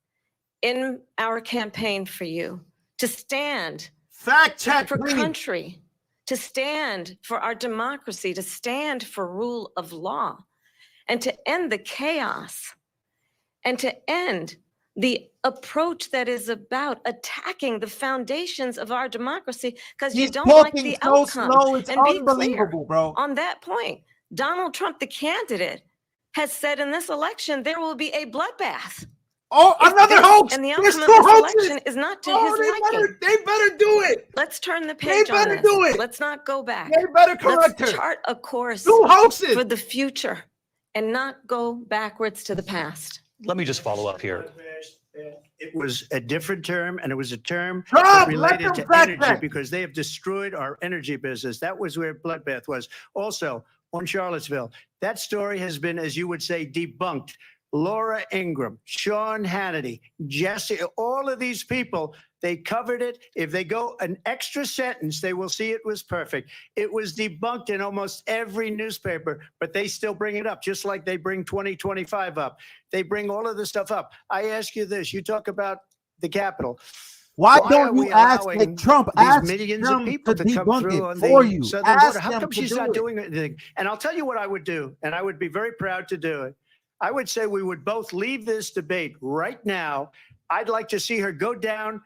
S4: in our campaign for you to stand
S7: Fact check,
S4: for
S7: please.
S4: country, to stand for our democracy, to stand for rule of law, and to end the chaos, and to end the approach that is about attacking the foundations of our democracy because you
S7: He's
S4: don't like
S7: talking
S4: the
S7: so
S4: outcome.
S7: slow, it's
S4: And be clear,
S7: unbelievable, bro.
S4: on that point, Donald Trump, the candidate, has said in this election there will be a bloodbath.
S7: Oh, another hoax.
S4: And the
S7: There's
S4: outcome of
S7: two
S4: this
S7: hoaxes.
S4: election is not to
S7: Oh,
S4: his liking.
S7: they better do it.
S4: Let's turn the page on
S7: better
S4: this.
S7: do it.
S4: Let's not go back.
S7: They better correct
S4: Let's
S7: her.
S4: chart a course
S7: Two hoaxes.
S4: for the future and not go backwards to the past.
S2: Let me just follow up here.
S5: It was a different term, and it was a term
S7: Trump,
S5: that
S7: let
S5: related
S7: them
S5: to
S7: fact
S5: energy
S7: check.
S5: because they have destroyed our energy business. That was where bloodbath was. Also, on Charlottesville, that story has been, as you would say, debunked. Laura Ingraham, Sean Hannity, Jesse, all of these people, they covered it. If they go an extra sentence, they will see it was perfect. It was debunked in almost every newspaper, but they still bring it up, just like they bring 2025 up. They bring all of this stuff up. I ask you this, you talk about the Capitol.
S7: Why
S5: are
S7: don't
S5: we
S7: you ask
S5: allowing
S7: like Trump?
S5: these
S7: Ask
S5: millions of
S7: them
S5: people
S7: to
S5: to come
S7: debunk
S5: through
S7: it
S5: on
S7: for
S5: the
S7: you.
S5: southern
S7: Ask
S5: border? How
S7: them
S5: come
S7: to
S5: she's
S7: do
S5: not
S7: it.
S5: doing anything? And I'll tell you what I would do, and I would be very proud to do it. I would say we would both leave this debate right now. I'd like to see her go down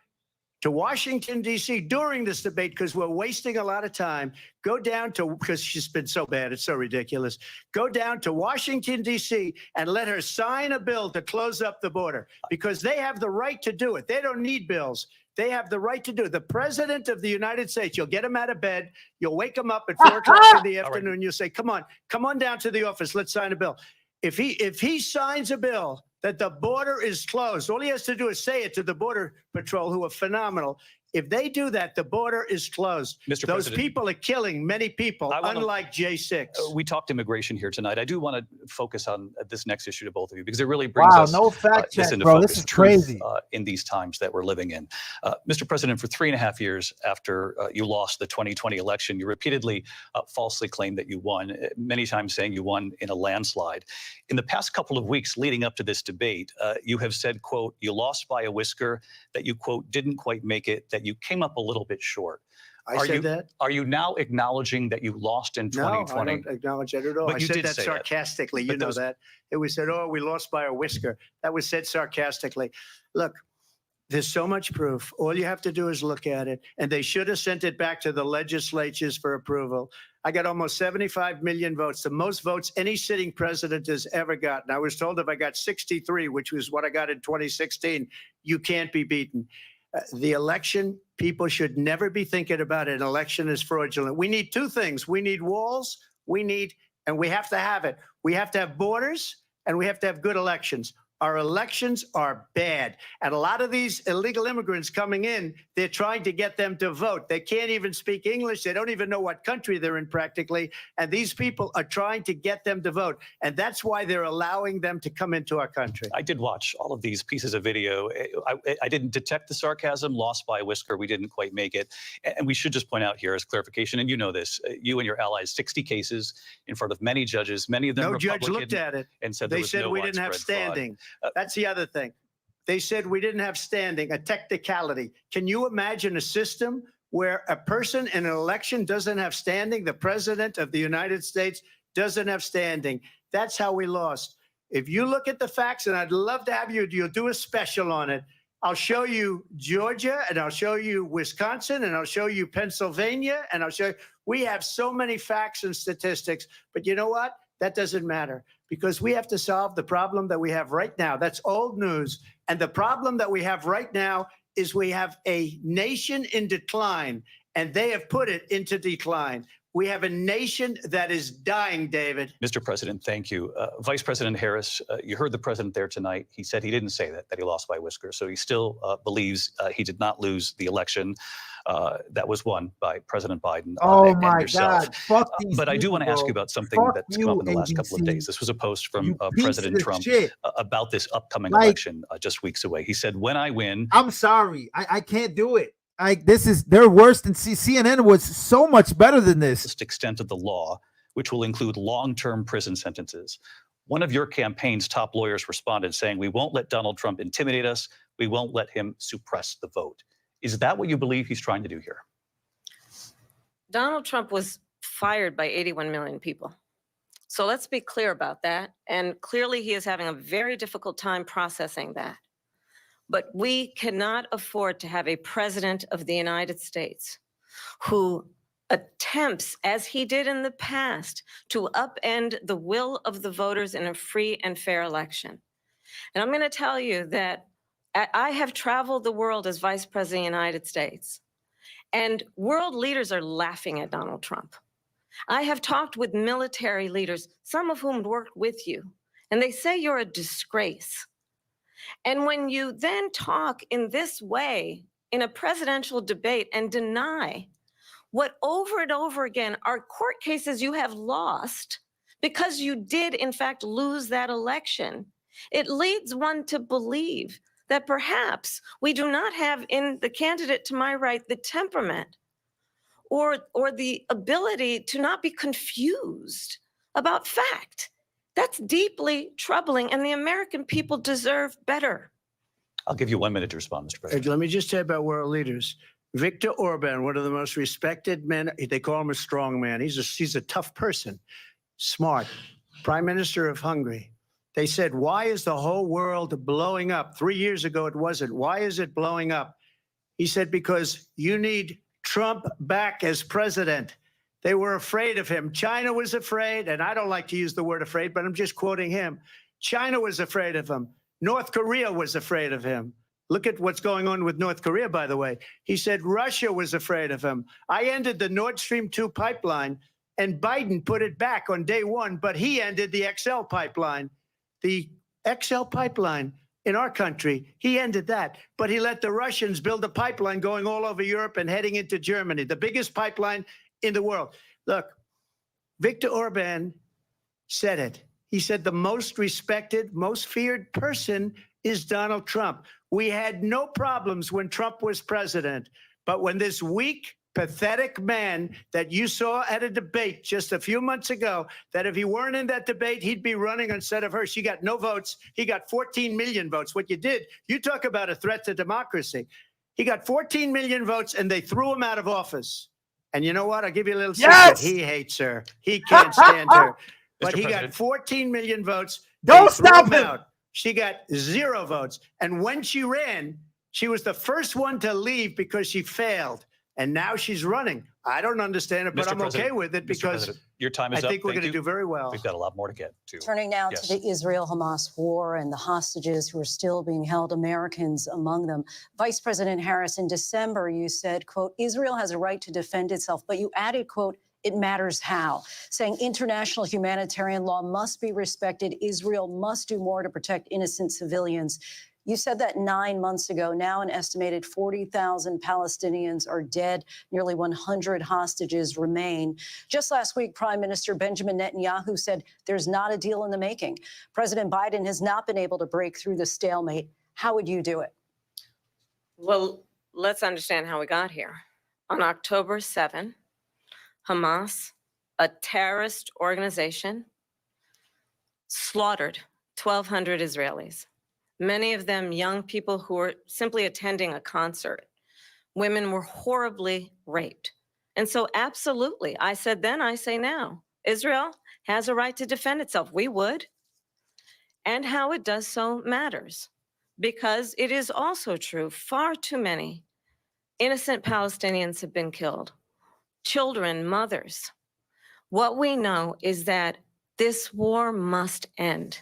S5: to Washington, D.C. during this debate, because we're wasting a lot of time. Go down to, because she's been so bad, it's so ridiculous. Go down to Washington, D.C. and let her sign a bill to close up the border, because they have the right to do it. They don't need bills. They have the right to do it. The president of the United States, you'll get him out of bed. You'll wake him up at 4 o'clock in the afternoon. You'll say, come on down to the office. Let's sign a bill. If he signs a bill that the border is closed, all he has to do is say it to the Border Patrol, who are phenomenal. If they do that, the border is closed.
S2: Mr.
S5: Those
S2: President,
S5: people are killing many people, unlike J6.
S2: We talked immigration here tonight. I do want to focus on this next issue to both of you, because it really brings us
S7: no fact check,
S2: into
S7: bro.
S2: focus.
S7: This is
S2: Truth,
S7: crazy.
S2: in these times that we're living in. Mr. President, for 3.5 years after you lost the 2020 election, you repeatedly falsely claimed that you won, many times saying you won in a landslide. In the past couple of weeks leading up to this debate, you have said, quote, you lost by a whisker, that you, quote, didn't quite make it, that you came up a little bit short.
S5: I said that?
S2: Are you now acknowledging that you lost in 2020?
S5: No, I don't acknowledge that at all.
S2: But
S5: I
S2: you
S5: said
S2: did
S5: that
S2: say
S5: sarcastically.
S2: But
S5: You know
S2: those-
S5: that. It was said, oh, we lost by a whisker. That was said sarcastically. Look, there's so much proof. All you have to do is look at it. And they should have sent it back to the legislatures for approval. I got almost 75 million votes, the most votes any sitting president has ever gotten. I was told if I got 63, which was what I got in 2016, you can't be beaten. The election, people should never be thinking about an election as fraudulent. We need two things. We need walls, and we have to have it. We have to have borders, and we have to have good elections. Our elections are bad. And a lot of these illegal immigrants coming in, they're trying to get them to vote. They can't even speak English. They don't even know what country they're in practically. And these people are trying to get them to vote. And that's why they're allowing them to come into our country.
S2: I did watch all of these pieces of video. I didn't detect the sarcasm, lost by a whisker. We didn't quite make it. And we should just point out here as clarification, and you know this, you and your allies, 60 cases in front of many judges, many of them
S5: No
S2: Republican,
S5: judge looked at it.
S2: and said
S5: They
S2: there was
S5: said
S2: no
S5: we didn't have
S2: widespread fraud.
S5: standing. That's the other thing. They said we didn't have standing, a technicality. Can you imagine a system where a person in an election doesn't have standing? The president of the United States doesn't have standing. That's how we lost. If you look at the facts, and I'd love to have you'll do a special on it. I'll show you Georgia, and I'll show you Wisconsin, and I'll show you Pennsylvania, and I'll show you. We have so many facts and statistics, but you know what? That doesn't matter, because we have to solve the problem that we have right now. That's old news. And the problem that we have right now is we have a nation in decline, and they have put it into decline. We have a nation that is dying, David.
S2: Mr. President, thank you. Vice President Harris, you heard the president there tonight. He said he didn't say that he lost by a whisker. So he still believes he did not lose the election that was won by President Biden and yourself.
S7: God. Fuck these
S2: But I do want to ask you about something
S7: Fuck
S2: that's come up in the last couple of
S7: ABC.
S2: days. This was a post from
S7: You piece
S2: President
S7: of
S2: Trump
S7: shit.
S2: about this upcoming
S7: Like-
S2: election just weeks away. He said, when I win,
S7: I'm sorry. I can't do it. They're worse than CNN was so much better than this.
S2: extent of the law, which will include long-term prison sentences. One of your campaign's top lawyers responded saying, we won't let Donald Trump intimidate us. We won't let him suppress the vote. Is that what you believe he's trying to do here?
S4: Donald Trump was fired by 81 million people. So let's be clear about that. And clearly he is having a very difficult time processing that. But we cannot afford to have a president of the United States who attempts, as he did in the past, to upend the will of the voters in a free and fair election. And I'm going to tell you that I have traveled the world as vice president of the United States, and world leaders are laughing at Donald Trump. I have talked with military leaders, some of whom worked with you, and they say you're a disgrace. And when you then talk in this way in a presidential debate and deny what over and over again are court cases you have lost because you did in fact lose that election, it leads one to believe that perhaps we do not have in the candidate to my right the temperament or the ability to not be confused about fact. That's deeply troubling, and the American people deserve better.
S2: I'll give you 1 minute to respond, Mr. President.
S5: Let me just say about world leaders. Viktor Orban, one of the most respected men, they call him a strong man. He's a tough person, smart, Prime Minister of Hungary. They said, why is the whole world blowing up? 3 years ago, it wasn't. Why is it blowing up? He said, because you need Trump back as president. They were afraid of him. China was afraid, and I don't like to use the word afraid, but I'm just quoting him. China was afraid of him. North Korea was afraid of him. Look at what's going on with North Korea, by the way. He said Russia was afraid of him. I ended the Nord Stream 2 pipeline, and Biden put it back on day one, but he ended the XL pipeline. The XL pipeline in our country, he ended that. But he let the Russians build a pipeline going all over Europe and heading into Germany, the biggest pipeline in the world. Look, Viktor Orban said it. He said the most respected, most feared person is Donald Trump. We had no problems when Trump was president, but when this weak, pathetic man that you saw at a debate just a few months ago, that if he weren't in that debate, he'd be running instead of her. She got no votes. He got 14 million votes. What you did, you talk about a threat to democracy. He got 14 million votes, and they threw him out of office. And you know what? I'll give you a little secret. He hates her. He can't stand her. But he got 14 million votes.
S7: Don't stop him.
S5: She got 0 votes. And when she ran, she was the first one to leave because she failed. And now she's running. I don't understand it, but I'm okay with it because
S2: your time is up.
S5: I think we're going to do very well.
S2: We've got a lot more to get to.
S3: Turning now to the Israel-Hamas war and the hostages who are still being held, Americans among them. Vice President Harris, in December, you said, quote, Israel has a right to defend itself, but you added, quote, it matters how, saying international humanitarian law must be respected. Israel must do more to protect innocent civilians. You said that 9 months ago. Now an estimated 40,000 Palestinians are dead. Nearly 100 hostages remain. Just last week, Prime Minister Benjamin Netanyahu said there's not a deal in the making. President Biden has not been able to break through the stalemate. How would you do it?
S4: Well, let's understand how we got here. On October 7, Hamas, a terrorist organization, slaughtered 1,200 Israelis. Many of them young people who were simply attending a concert. Women were horribly raped. And so absolutely, I said then, I say now, Israel has a right to defend itself. We would. And how it does so matters, because it is also true, far too many innocent Palestinians have been killed. Children, mothers. What we know is that this war must end.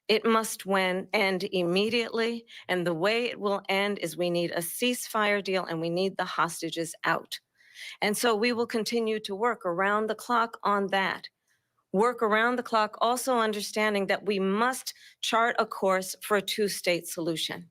S4: It must end immediately, and the way it will end is we need a ceasefire deal and we need the hostages out. And so we will continue to work around the clock on that. Work around the clock, also understanding that we must chart a course for a two-state solution.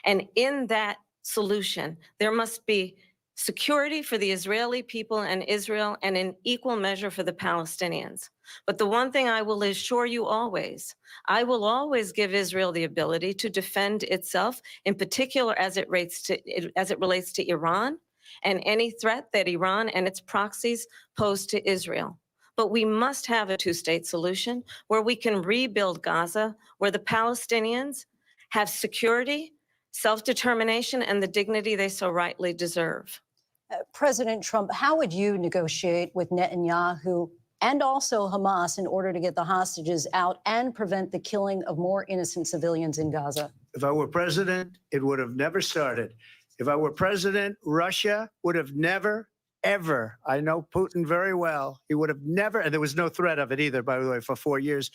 S4: And in that solution, there must be security for the Israeli people and Israel, and in equal measure for the Palestinians. But the one thing I will assure you always, I will always give Israel the ability to defend itself, in particular as it relates to Iran and any threat that Iran and its proxies pose to Israel. But we must have a two-state solution where we can rebuild Gaza, where the Palestinians have security, self-determination, and the dignity they so rightly deserve.
S3: President Trump, how would you negotiate with Netanyahu and also Hamas in order to get the hostages out and prevent the killing of more innocent civilians in Gaza?
S5: If I were president, it would have never started. If I were president, Russia would have never, ever, I know Putin very well, he would have never, and there was no threat of it either, by the way, for 4 years,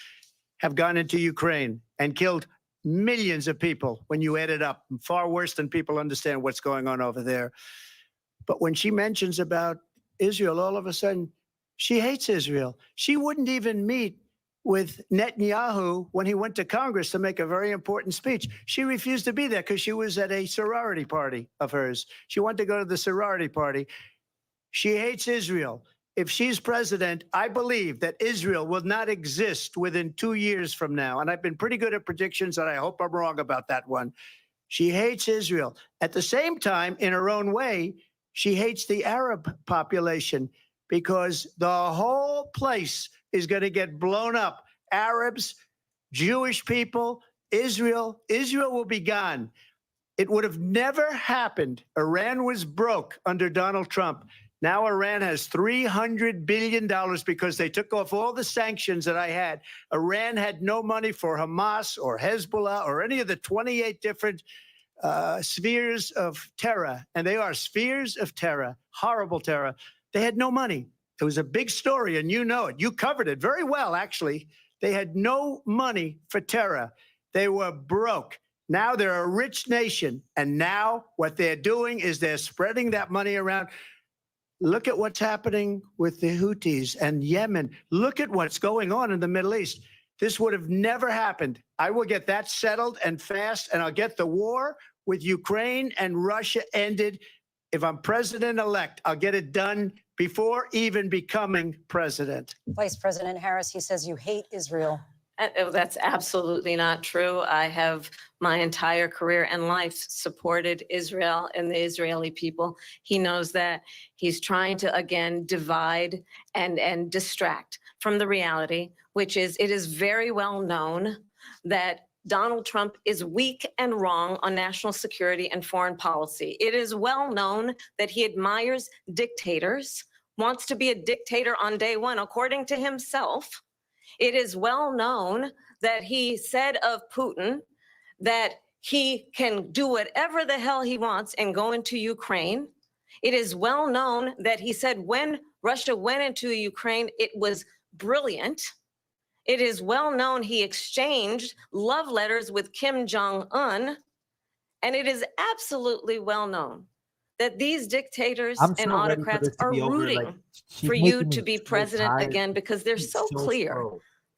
S5: have gone into Ukraine and killed millions of people when you add it up, far worse than people understand what's going on over there. But when she mentions about Israel, all of a sudden, she hates Israel. She wouldn't even meet with Netanyahu when he went to Congress to make a very important speech. She refused to be there because she was at a sorority party of hers. She wanted to go to the sorority party. She hates Israel. If she's president, I believe that Israel will not exist within 2 years from now. And I've been pretty good at predictions, and I hope I'm wrong about that one. She hates Israel. At the same time, in her own way, she hates the Arab population because the whole place is going to get blown up. Arabs, Jewish people, Israel will be gone. It would have never happened. Iran was broke under Donald Trump. Now Iran has $300 billion because they took off all the sanctions that I had. Iran had no money for Hamas or Hezbollah or any of the 28 different spheres of terror. And they are spheres of terror, horrible terror. They had no money. It was a big story, and you know it. You covered it very well, actually. They had no money for terror. They were broke. Now they're a rich nation. And now what they're doing is they're spreading that money around. Look at what's happening with the Houthis and Yemen. Look at what's going on in the Middle East. This would have never happened. I will get that settled and fast, and I'll get the war with Ukraine and Russia ended. If I'm president-elect, I'll get it done before even becoming president.
S3: Vice President Harris, he says you hate Israel.
S4: That's absolutely not true. I have my entire career and life supported Israel and the Israeli people. He knows that. He's trying to, again, divide and distract from the reality, which is it is very well known that Donald Trump is weak and wrong on national security and foreign policy. It is well known that he admires dictators, wants to be a dictator on day one, according to himself. It is well known that he said of Putin that he can do whatever the hell he wants and go into Ukraine. It is well known that he said when Russia went into Ukraine, it was brilliant. It is well known he exchanged love letters with Kim Jong-un. And it is absolutely well known that these dictators and autocrats are rooting for you to be president again because they're so clear.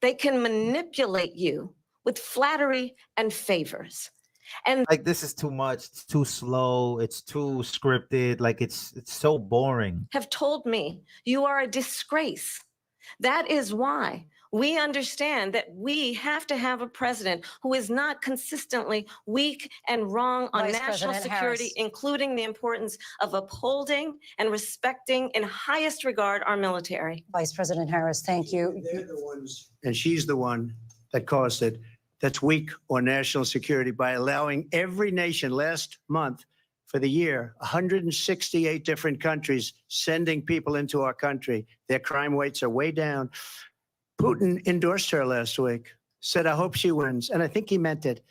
S4: They can manipulate you with flattery and favors. And
S7: like, this is too much. It's too slow. It's too scripted. Like, it's so boring.
S4: Have told me you are a disgrace. That is why we understand that we have to have a president who is not consistently weak and wrong on national security, including the importance of upholding and respecting in highest regard our military.
S3: Vice President Harris, thank you.
S5: They're the ones, and she's the one that caused it, that's weak on national security by allowing every nation last month for the year, 168 different countries sending people into our country. Their crime rates are way down. Putin endorsed her last week, said, I hope she wins. And I think he meant it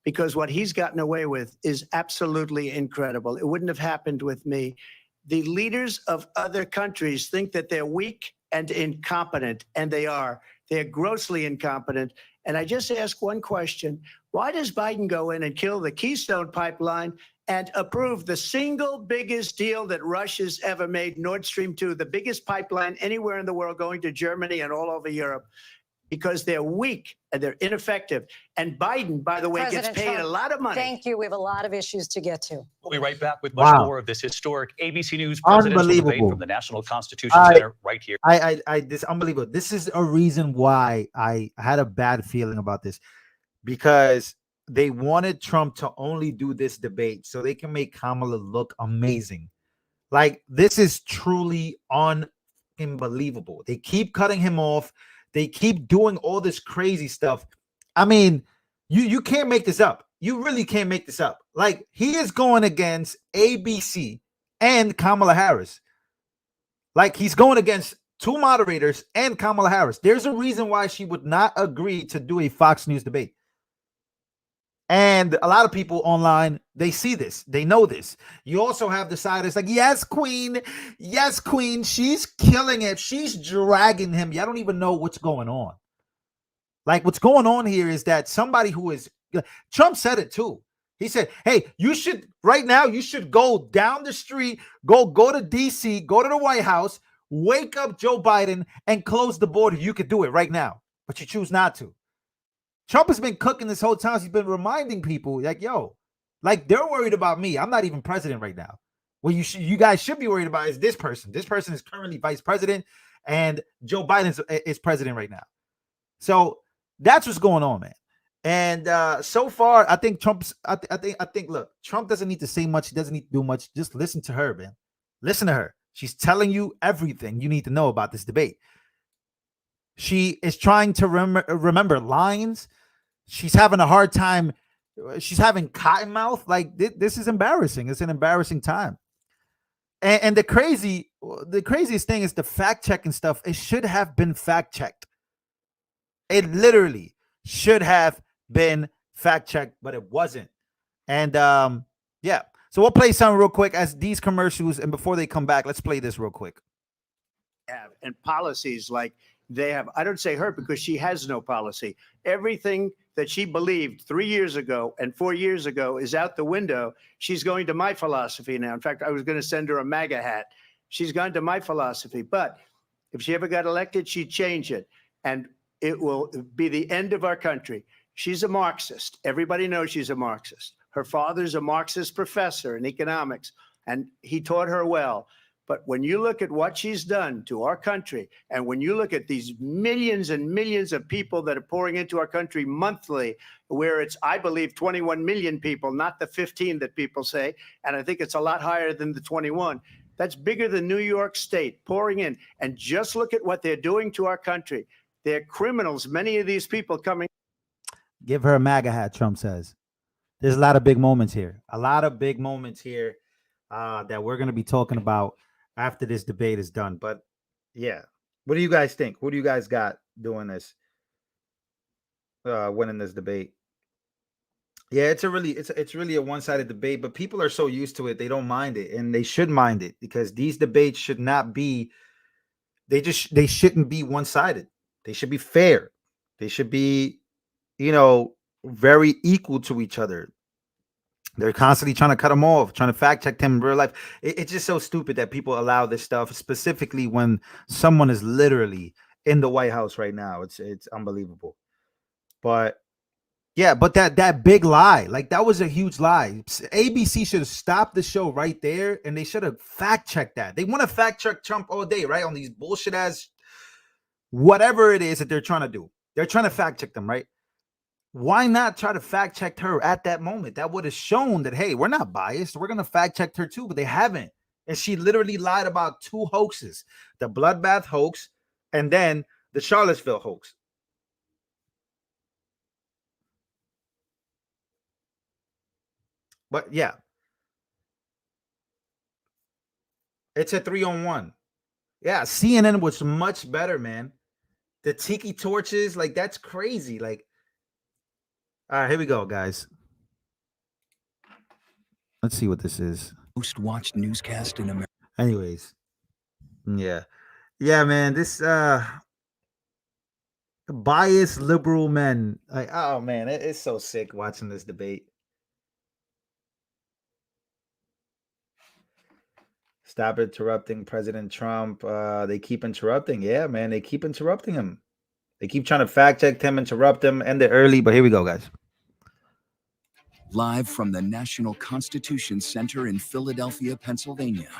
S5: because what he's gotten away with is absolutely incredible. It wouldn't have happened with me. The leaders of other countries think that they're weak and incompetent, and they are. They're grossly incompetent. And I just ask one question. Why does Biden go in and kill the Keystone Pipeline and approve the single biggest deal that Russia's ever made, Nord Stream 2, the biggest pipeline anywhere in the world going to Germany and all over Europe? Because they're weak and they're ineffective. And Biden, by the way,
S3: President
S5: gets paid
S3: Trump,
S5: a lot of money.
S3: Thank you. We have a lot of issues to get to.
S2: We'll be right back with much more of this historic ABC News presidential debate from the National Constitution Center right here.
S7: This unbelievable. This is a reason why I had a bad feeling about this, because they wanted Trump to only do this debate so they can make Kamala look amazing. Like, this is truly unbelievable. They keep cutting him off. They keep doing all this crazy stuff. I mean, you can't make this up. You really can't make this up. Like, he is going against ABC and Kamala Harris. Like, he's going against two moderators and Kamala Harris. There's a reason why she would not agree to do a Fox News debate. And a lot of people online, they see this. They know this. You also have the side that's like, yes, queen. Yes, queen. She's killing it. She's dragging him. Y'all don't even know what's going on. Like, what's going on here is that somebody who is, Trump said it too. He said, hey, you should, right now, you should go down the street, go to DC, go to the White House, wake up Joe Biden and close the border. You could do it right now, but you choose not to. Trump has been cooking this whole time. He's been reminding people, like, yo, like, they're worried about me. I'm not even president right now. What you guys should be worried about is this person. This person is currently vice president, and Joe Biden is president right now. So that's what's going on, man. And so far, I think Trump's. I think. Look, Trump doesn't need to say much. He doesn't need to do much. Just listen to her, man. Listen to her. She's telling you everything you need to know about this debate. She is trying to remember lines. She's having a hard time She's having cotton mouth. Like this is embarrassing. It's an embarrassing time. And the craziest thing is the fact checking stuff. It should have been fact checked. It literally should have been fact checked, but it wasn't. And yeah. So we'll play something real quick as these commercials, and before they come back, let's play this real quick.
S5: And policies like they have. I don't say her because she has no policy. Everything that she believed 3 years ago and 4 years ago is out the window. She's going to my philosophy now. In fact, I was going to send her a MAGA hat. She's gone to my philosophy. But if she ever got elected, she'd change it. And it will be the end of our country. She's a Marxist. Everybody knows she's a Marxist. Her father's a Marxist professor in economics, and he taught her well. But when you look at what she's done to our country, and when you look at these millions and millions of people that are pouring into our country monthly, where it's, I believe, 21 million people, not the 15 that people say, and I think it's a lot higher than the 21. That's bigger than New York State pouring in. And just look at what they're doing to our country. They're criminals, many of these people coming.
S7: Give her a MAGA hat, Trump says. There's a lot of big moments here. A lot of big moments here that we're going to be talking about after this debate is done. But yeah, what do you guys think? Who do you guys got doing this, winning this debate? Yeah, it's really a one-sided debate, but people are so used to it, they don't mind it, and they should mind it because these debates should not be. They shouldn't be one-sided. They should be fair. They should be, very equal to each other. They're constantly trying to cut them off, trying to fact check them in real life. It's just so stupid that people allow this stuff, specifically when someone is literally in the White House right now. It's unbelievable. But yeah, but that big lie, like that was a huge lie. ABC should have stopped the show right there, and they should have fact checked that. They want to fact check Trump all day, right? On these bullshit ass, whatever it is that they're trying to do. They're trying to fact check them, right? Why not try to fact check her at that moment? That would have shown that, hey, we're not biased. We're going to fact check her too, but they haven't. And she literally lied about two hoaxes, the bloodbath hoax and then the Charlottesville hoax. But yeah, it's a 3-on-1. Yeah, CNN was much better, man. The tiki torches, like that's crazy. Like, all right, here we go, guys. Let's see what this is.
S1: Most watched newscast in America.
S7: Anyways, yeah, man. This biased liberal men, like, oh man, it's so sick watching this debate. Stop interrupting President Trump. They keep interrupting. Yeah, man, they keep interrupting him. They keep trying to fact check him, interrupt him, end it early. But here we go, guys.
S1: Live from the National Constitution Center in Philadelphia, Pennsylvania.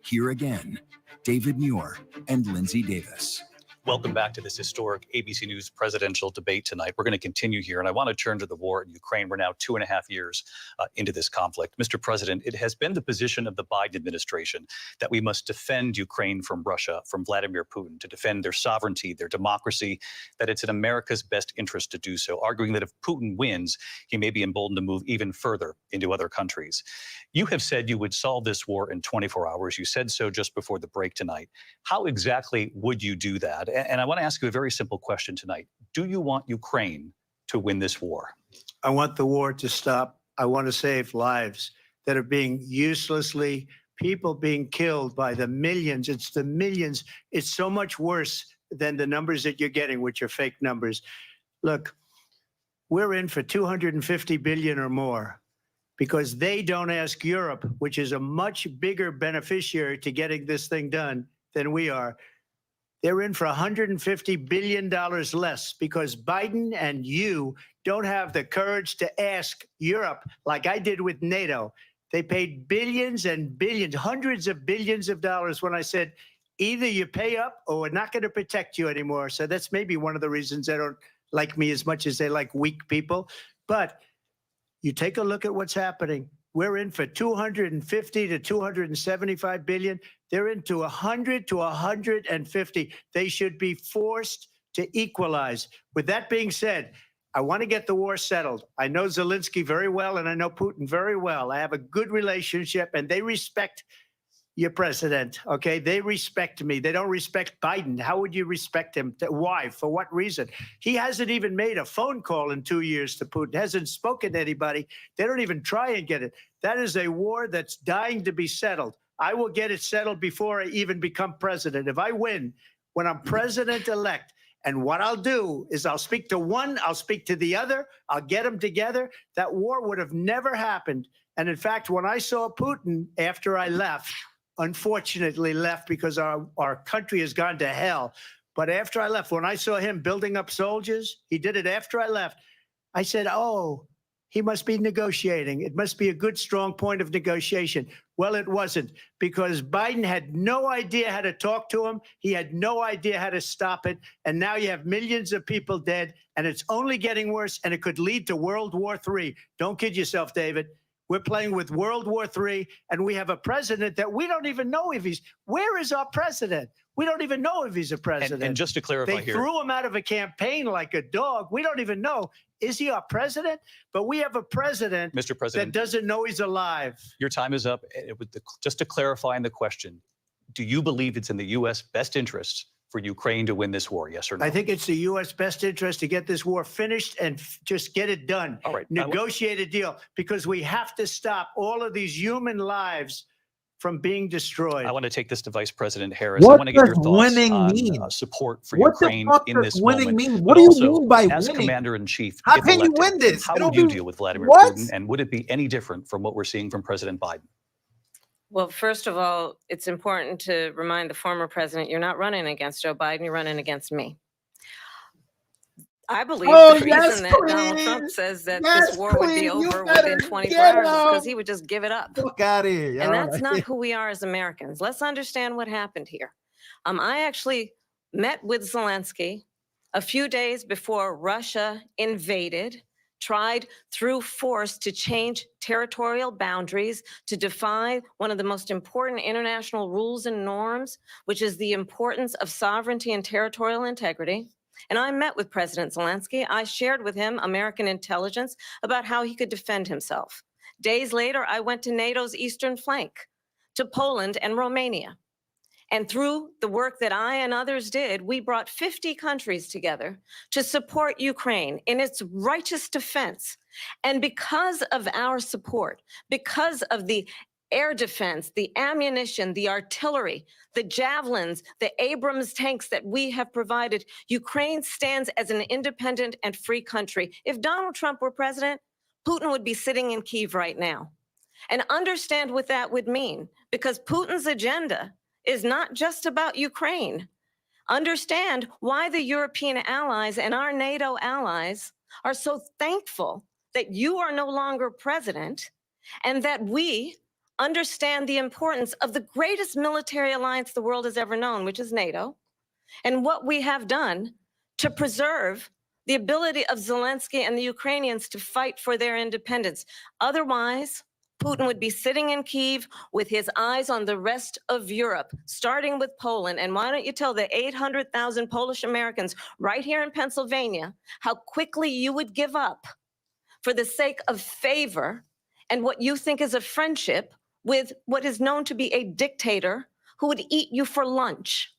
S1: Here again, David Muir and Lindsay Davis.
S2: Welcome back to this historic ABC News presidential debate tonight. We're going to continue here, and I want to turn to the war in Ukraine. We're now 2.5 years into this conflict. Mr. President, it has been the position of the Biden administration that we must defend Ukraine from Russia, from Vladimir Putin, to defend their sovereignty, their democracy, that it's in America's best interest to do so, arguing that if Putin wins, he may be emboldened to move even further into other countries. You have said you would solve this war in 24 hours. You said so just before the break tonight. How exactly would you do that? And I want to ask you a very simple question tonight. Do you want Ukraine to win this war?
S5: I want the war to stop. I want to save lives that are being uselessly, people being killed by the millions. It's the millions. It's so much worse than the numbers that you're getting, which are fake numbers. Look, we're in for 250 billion or more because they don't ask Europe, which is a much bigger beneficiary to getting this thing done than we are. They're in for $150 billion less because Biden and you don't have the courage to ask Europe like I did with NATO. They paid billions and billions, hundreds of billions of dollars when I said, either you pay up or we're not going to protect you anymore. So that's maybe one of the reasons they don't like me as much as they like weak people. But you take a look at what's happening. We're in for 250 to 275 billion. They're into 100 to 150. They should be forced to equalize. With that being said, I want to get the war settled. I know Zelensky very well, and I know Putin very well. I have a good relationship, and they respect your president, okay? They respect me. They don't respect Biden. How would you respect him? Why? For what reason? He hasn't even made a phone call in 2 years to Putin, hasn't spoken to anybody. They don't even try and get it. That is a war that's dying to be settled. I will get it settled before I even become president. If I win, when I'm president-elect, and what I'll do is I'll speak to one, I'll speak to the other, I'll get them together. That war would have never happened. And in fact, when I saw Putin after I left, unfortunately left because our country has gone to hell. But after I left, when I saw him building up soldiers, he did it after I left. I said, oh, he must be negotiating. It must be a good, strong point of negotiation. Well, it wasn't, because Biden had no idea how to talk to him. He had no idea how to stop it. And now you have millions of people dead, and it's only getting worse, and it could lead to World War III. Don't kid yourself, David. We're playing with World War III, and we have a president that we don't even know if he's, where is our president? We don't even know if he's a president.
S2: And just to clarify
S5: they
S2: here.
S5: They threw him out of a campaign like a dog. We don't even know. Is he our president? But we have a president,
S2: Mr. President,
S5: that doesn't know he's alive.
S2: Your time is up. Just to clarify in the question, do you believe it's in the U.S. best interest for Ukraine to win this war, yes or no?
S5: I think it's the U.S. best interest to get this war finished and just get it done.
S2: All right.
S5: Negotiate a deal, because we have to stop all of these human lives from being destroyed.
S2: I want to take this to Vice President Harris. I want to get your thoughts on support for Ukraine in this moment.
S7: Mean? What do you mean by
S2: as
S7: winning?
S2: Commander-in-Chief,
S7: how can you win this?
S2: How would you deal with Vladimir Putin, and would it be any different from what we're seeing from President Biden?
S4: Well, first of all, it's important to remind the former president, you're not running against Joe Biden, you're running against me. I believe the reason that Donald Trump says that this war would be over within 24 hours is because he would just give it up.
S7: Look at it.
S4: And that's not who we are as Americans. Let's understand what happened here. I actually met with Zelensky a few days before Russia invaded, tried through force to change territorial boundaries, to defy one of the most important international rules and norms, which is the importance of sovereignty and territorial integrity. And I met with President Zelensky. I shared with him American intelligence about how he could defend himself. Days later, I went to NATO's eastern flank, to Poland and Romania. And through the work that I and others did, we brought 50 countries together to support Ukraine in its righteous defense. And because of our support, because of the air defense, the ammunition, the artillery, the javelins, the Abrams tanks that we have provided, Ukraine stands as an independent and free country. If Donald Trump were president, Putin would be sitting in Kyiv right now. And understand what that would mean, because Putin's agenda is not just about Ukraine. Understand why the European allies and our NATO allies are so thankful that you are no longer president, and that we understand the importance of the greatest military alliance the world has ever known, which is NATO, and what we have done to preserve the ability of Zelensky and the Ukrainians to fight for their independence. Otherwise, Putin would be sitting in Kyiv with his eyes on the rest of Europe, starting with Poland. And why don't you tell the 800,000 Polish Americans right here in Pennsylvania how quickly you would give up for the sake of favor and what you think is a friendship with what is known to be a dictator who would eat you for lunch.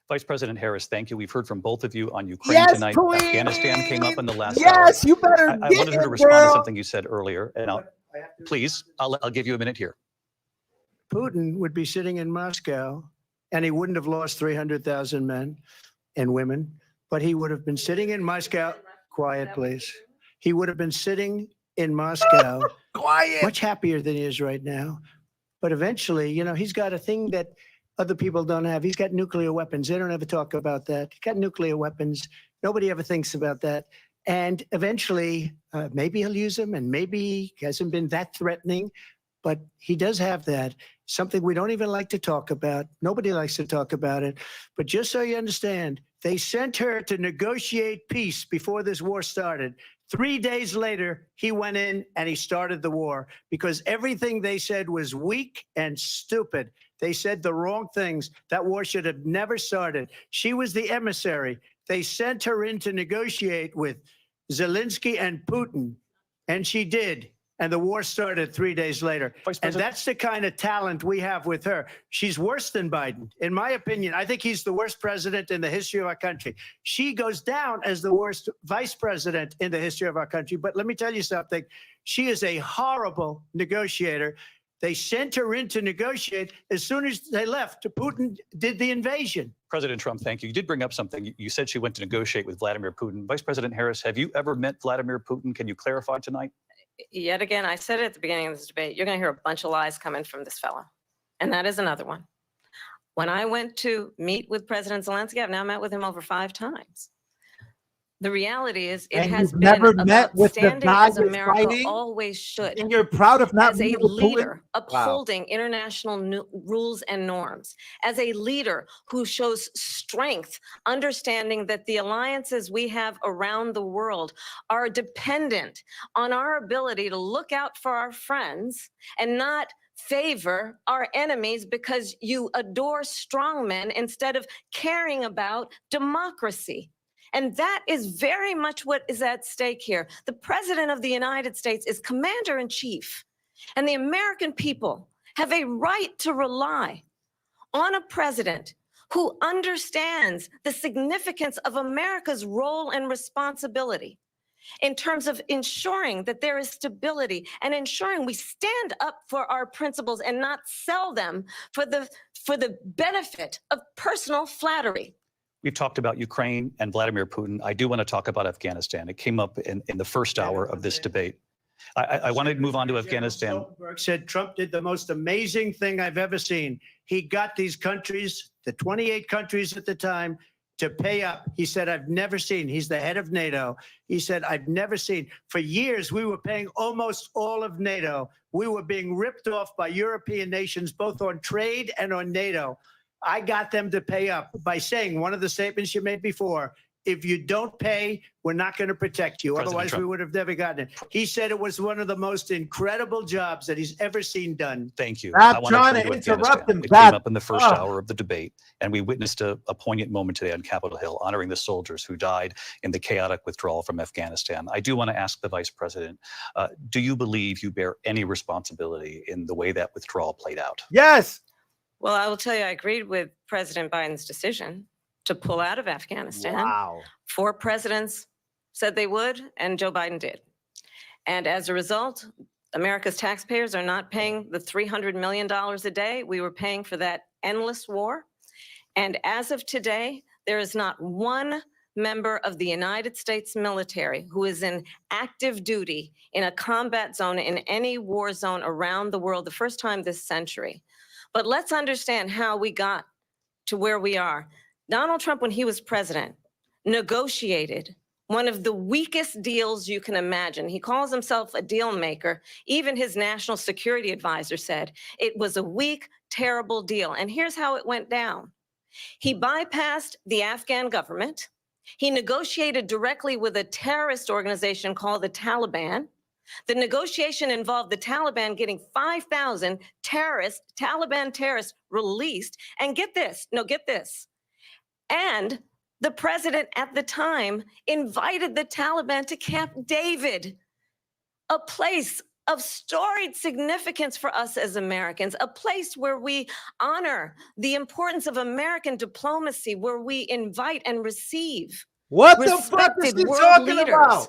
S2: Vice President Harris, thank you. We've heard from both of you on Ukraine tonight.
S7: Please.
S2: Afghanistan came up in the last hour.
S7: Yes, you better.
S2: I wanted her to respond to something you said earlier, and please, I'll give you a minute here.
S5: Putin would be sitting in Moscow, and he wouldn't have lost 300,000 men and women, but he would have been sitting in Moscow. Quiet, please. He would have been sitting in Moscow, much happier than he is right now. But eventually, you know, he's got a thing that other people don't have. He's got nuclear weapons. They don't ever talk about that. He's got nuclear weapons. Nobody ever thinks about that. And eventually, maybe he'll use them, and maybe he hasn't been that threatening, but he does have that. Something we don't even like to talk about. Nobody likes to talk about it. But just so you understand, they sent her to negotiate peace before this war started. 3 days later, he went in and he started the war, because everything they said was weak and stupid. They said the wrong things. That war should have never started. She was the emissary. They sent her in to negotiate with Zelensky and Putin, and she did. And the war started 3 days later. And that's the kind of talent we have with her. She's worse than Biden. In my opinion, I think he's the worst president in the history of our country. She goes down as the worst vice president in the history of our country. But let me tell you something. She is a horrible negotiator. They sent her in to negotiate. As soon as they left, Putin did the invasion.
S2: President Trump, thank you. You did bring up something. You said she went to negotiate with Vladimir Putin. Vice President Harris, have you ever met Vladimir Putin? Can you clarify tonight?
S4: Yet again, I said it at the beginning of this debate, you're going to hear a bunch of lies coming from this fellow. And that is another one. When I went to meet with President Zelensky, I've now met with him over 5 times. The reality is it has been
S7: never
S4: about
S7: met with the
S4: standing
S7: guy
S4: as
S7: you're
S4: America
S7: fighting?
S4: always should.
S7: And you're proud of not
S4: As a
S7: meeting with Putin?
S4: leader upholding international rules and norms, as a leader who shows strength, understanding that the alliances we have around the world are dependent on our ability to look out for our friends and not favor our enemies because you adore strongmen instead of caring about democracy. And that is very much what is at stake here. The President of the United States is commander-in-chief, and the American people have a right to rely on a president who understands the significance of America's role and responsibility in terms of ensuring that there is stability and ensuring we stand up for our principles and not sell them for the benefit of personal flattery.
S2: We've talked about Ukraine and Vladimir Putin. I do want to talk about Afghanistan. It came up in the first hour of this debate. I want to move on to Afghanistan.
S5: Stoltenberg said Trump did the most amazing thing I've ever seen. He got these countries, the 28 countries at the time, to pay up. He said, I've never seen, he's the head of NATO. He said, I've never seen. For years, we were paying almost all of NATO. We were being ripped off by European nations, both on trade and on NATO. I got them to pay up by saying one of the statements you made before, if you don't pay, we're not going to protect you.
S2: President
S5: Otherwise,
S2: Trump.
S5: we would have never gotten it. He said it was one of the most incredible jobs that he's ever seen done.
S2: Thank you.
S7: Stop
S2: I want
S7: trying
S2: turn
S7: to interrupt
S2: Afghanistan.
S7: him,
S2: It
S7: Pat.
S2: came up in the first hour of the debate, and we witnessed a poignant moment today on Capitol Hill, honoring the soldiers who died in the chaotic withdrawal from Afghanistan. I do want to ask the Vice President, do you believe you bear any responsibility in the way that withdrawal played out?
S7: Yes.
S4: Well, I will tell you, I agreed with President Biden's decision to pull out of Afghanistan.
S7: Wow.
S4: 4 presidents said they would, and Joe Biden did. And as a result, America's taxpayers are not paying the $300 million a day we were paying for that endless war. And as of today, there is not one member of the United States military who is in active duty in a combat zone in any war zone around the world, the first time this century. But let's understand how we got to where we are. Donald Trump, when he was president, negotiated one of the weakest deals you can imagine. He calls himself a deal maker. Even his national security advisor said it was a weak, terrible deal. And here's how it went down. He bypassed the Afghan government. He negotiated directly with a terrorist organization called the Taliban. The negotiation involved the Taliban getting 5,000 Taliban terrorists released. And get this. And the president at the time invited the Taliban to Camp David, a place of storied significance for us as Americans, a place where we honor the importance of American diplomacy, where we invite and receive
S7: What the fuck is he talking about?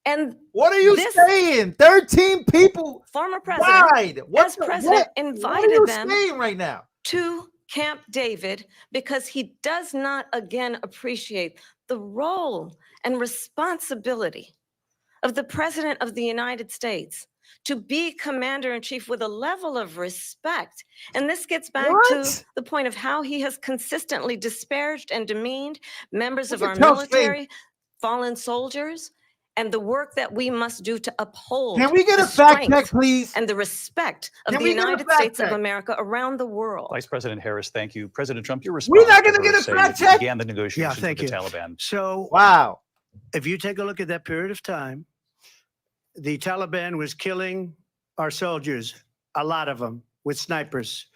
S4: And
S7: what are you saying? 13 people
S4: former president,
S7: died.
S4: as president, invited them
S7: right now
S4: to Camp David because he does not again appreciate the role and responsibility of the President of the United States to be commander-in-chief with a level of respect. And this gets back to the point of how he has consistently disparaged and demeaned members of our military, fallen soldiers, and the work that we must do to uphold.
S7: Can we get a fact check, please?
S4: And the respect of the United States of America around the world.
S2: Vice President Harris, thank you. President Trump, your response.
S7: We're not going to get a fact check.
S2: Began the negotiations with the Taliban.
S5: So,
S7: wow.
S5: If you take a look at that period of time, the Taliban was killing our soldiers, a lot of them, with snipers.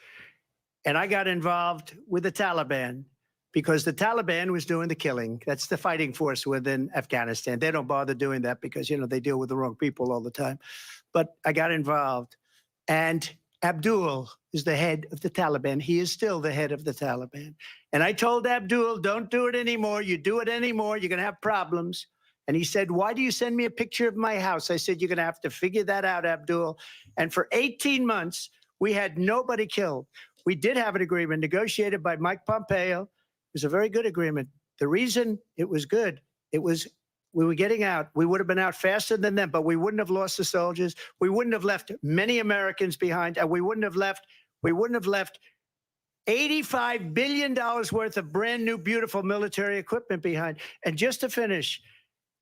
S5: And I got involved with the Taliban because the Taliban was doing the killing. That's the fighting force within Afghanistan. They don't bother doing that because, you know, they deal with the wrong people all the time. But I got involved. And Abdul is the head of the Taliban. He is still the head of the Taliban. And I told Abdul, don't do it anymore. You do it anymore, you're going to have problems. And he said, why do you send me a picture of my house? I said, you're going to have to figure that out, Abdul. And for 18 months, we had nobody killed. We did have an agreement negotiated by Mike Pompeo. It was a very good agreement. The reason it was good, it was we were getting out. We would have been out faster than them, but we wouldn't have lost the soldiers. We wouldn't have left many Americans behind, and we wouldn't have left $85 billion worth of brand new, beautiful military equipment behind. And just to finish,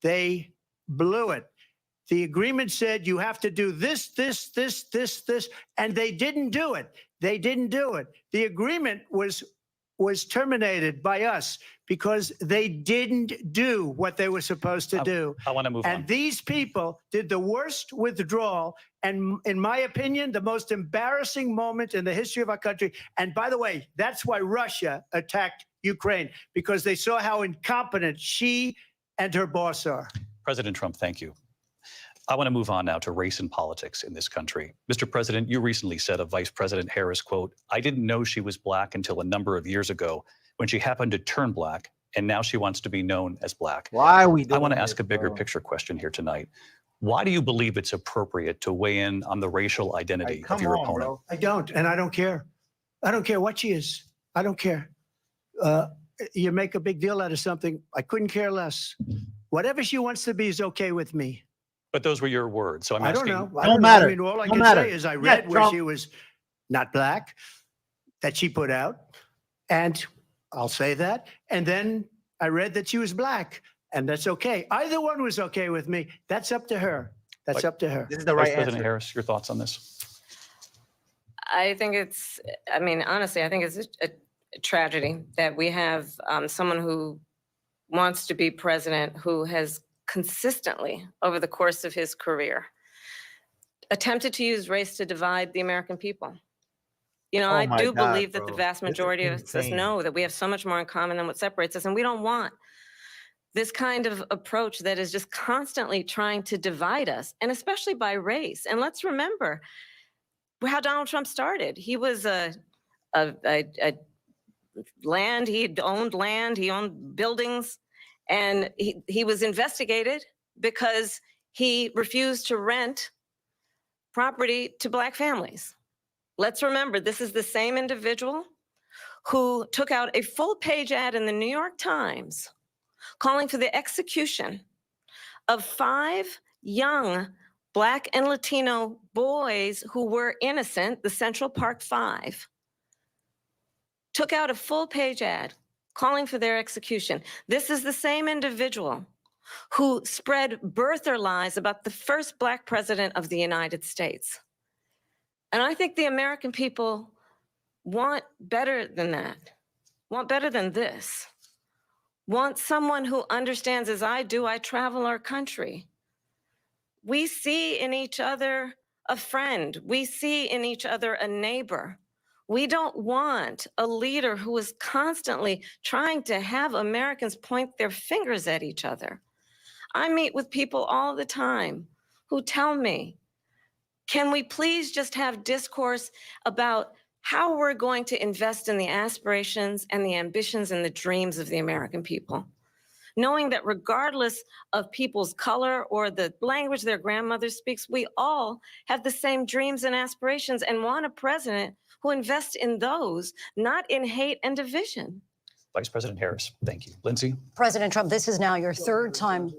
S5: they blew it. The agreement said you have to do this, this, this, this, this, and they didn't do it. They didn't do it. The agreement was terminated by us because they didn't do what they were supposed to do.
S2: I want to move on.
S5: And these people did the worst withdrawal, and in my opinion, the most embarrassing moment in the history of our country. And by the way, that's why Russia attacked Ukraine, because they saw how incompetent she and her boss are.
S2: President Trump, thank you. I want to move on now to race and politics in this country. Mr. President, you recently said of Vice President Harris, quote, I didn't know she was black until a number of years ago when she happened to turn black, and now she wants to be known as black.
S7: Why are we doing
S2: I want to
S7: this,
S2: ask a bigger
S7: bro?
S2: picture question here tonight. Why do you believe it's appropriate to weigh in on the racial identity
S7: Like, come
S2: of your
S7: on,
S2: opponent?
S7: bro.
S5: I don't, and I don't care. I don't care what she is. I don't care. You make a big deal out of something. I couldn't care less. Whatever she wants to be is okay with me.
S2: But those were your words. So I'm
S5: I
S2: asking.
S5: don't know.
S7: Don't matter.
S5: I mean, all I
S7: Don't
S5: can
S7: matter.
S5: say is I
S7: Yeah,
S5: read where
S7: Trump.
S5: she was not black, that she put out, and I'll say that. And then I read that she was black, and that's okay. Either one was okay with me. That's up to her. That's
S2: Like-
S5: up to her.
S7: This is the
S2: Vice
S7: right
S2: President
S7: answer.
S2: Harris, your thoughts on this?
S4: I think it's, I mean, honestly, I think it's a tragedy that we have someone who wants to be president who has consistently, over the course of his career, attempted to use race to divide the American people. You know,
S7: Oh
S4: I
S7: my
S4: do
S7: God,
S4: believe that the
S7: bro.
S4: vast
S7: This is
S4: majority of us
S7: insane.
S4: know that we have so much more in common than what separates us, and we don't want this kind of approach that is just constantly trying to divide us, and especially by race. And let's remember how Donald Trump started. He was a land, he owned buildings, and he was investigated because he refused to rent property to Black families. Let's remember, this is the same individual who took out a full-page ad in the New York Times calling for the execution of 5 young Black and Latino boys who were innocent, the Central Park 5. Took out a full-page ad calling for their execution. This is the same individual who spread birther lies about the first Black president of the United States. And I think the American people want better than that, want better than this, want someone who understands, as I do, I travel our country. We see in each other a friend. We see in each other a neighbor. We don't want a leader who is constantly trying to have Americans point their fingers at each other. I meet with people all the time who tell me, can we please just have discourse about how we're going to invest in the aspirations and the ambitions and the dreams of the American people? Knowing that regardless of people's color or the language their grandmother speaks, we all have the same dreams and aspirations and want a president who invests in those, not in hate and division.
S2: Vice President Harris, thank you. Lindsay?
S3: President Trump, this is now your 3rd time.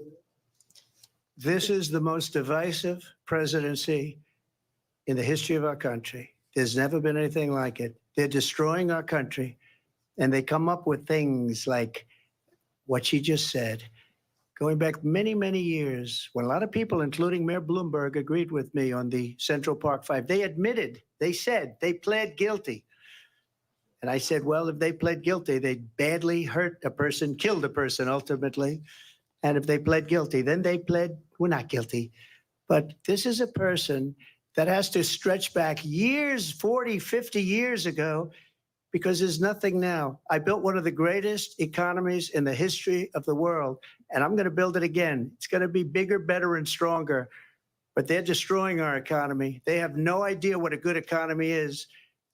S5: This is the most divisive presidency in the history of our country. There's never been anything like it. They're destroying our country, and they come up with things like what she just said. Going back many, many years, when a lot of people, including Mayor Bloomberg, agreed with me on the Central Park 5, they admitted, they said, they pled guilty. And I said, well, if they pled guilty, they badly hurt a person, killed a person ultimately. And if they pled guilty, then they pled, we're not guilty. But this is a person that has to stretch back years, 40, 50 years ago, because there's nothing now. I built one of the greatest economies in the history of the world, and I'm going to build it again. It's going to be bigger, better, and stronger. But they're destroying our economy. They have no idea what a good economy is.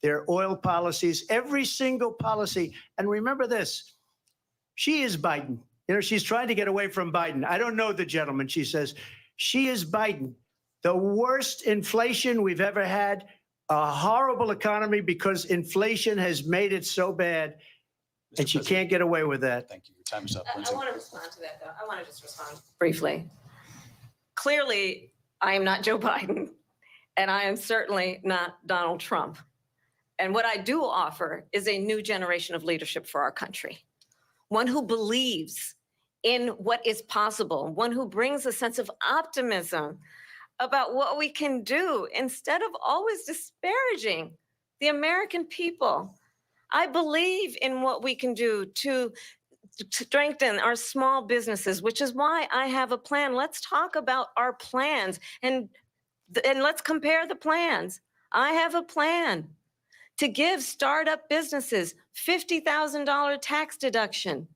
S5: Their oil policies, every single policy. And remember this, she is Biden. You know, she's trying to get away from Biden. I don't know the gentleman, she says. She is Biden. The worst inflation we've ever had, a horrible economy because inflation has made it so bad, and she can't get away with that.
S2: Thank you. Your time is up.
S4: I want to respond to that, though. I want to just respond briefly. Clearly, I am not Joe Biden, and I am certainly not Donald Trump. And what I do offer is a new generation of leadership for our country, one who believes in what is possible, one who brings a sense of optimism about what we can do instead of always disparaging the American people. I believe in what we can do to strengthen our small businesses, which is why I have a plan. Let's talk about our plans and let's compare the plans. I have a plan to give startup businesses $50,000 tax deduction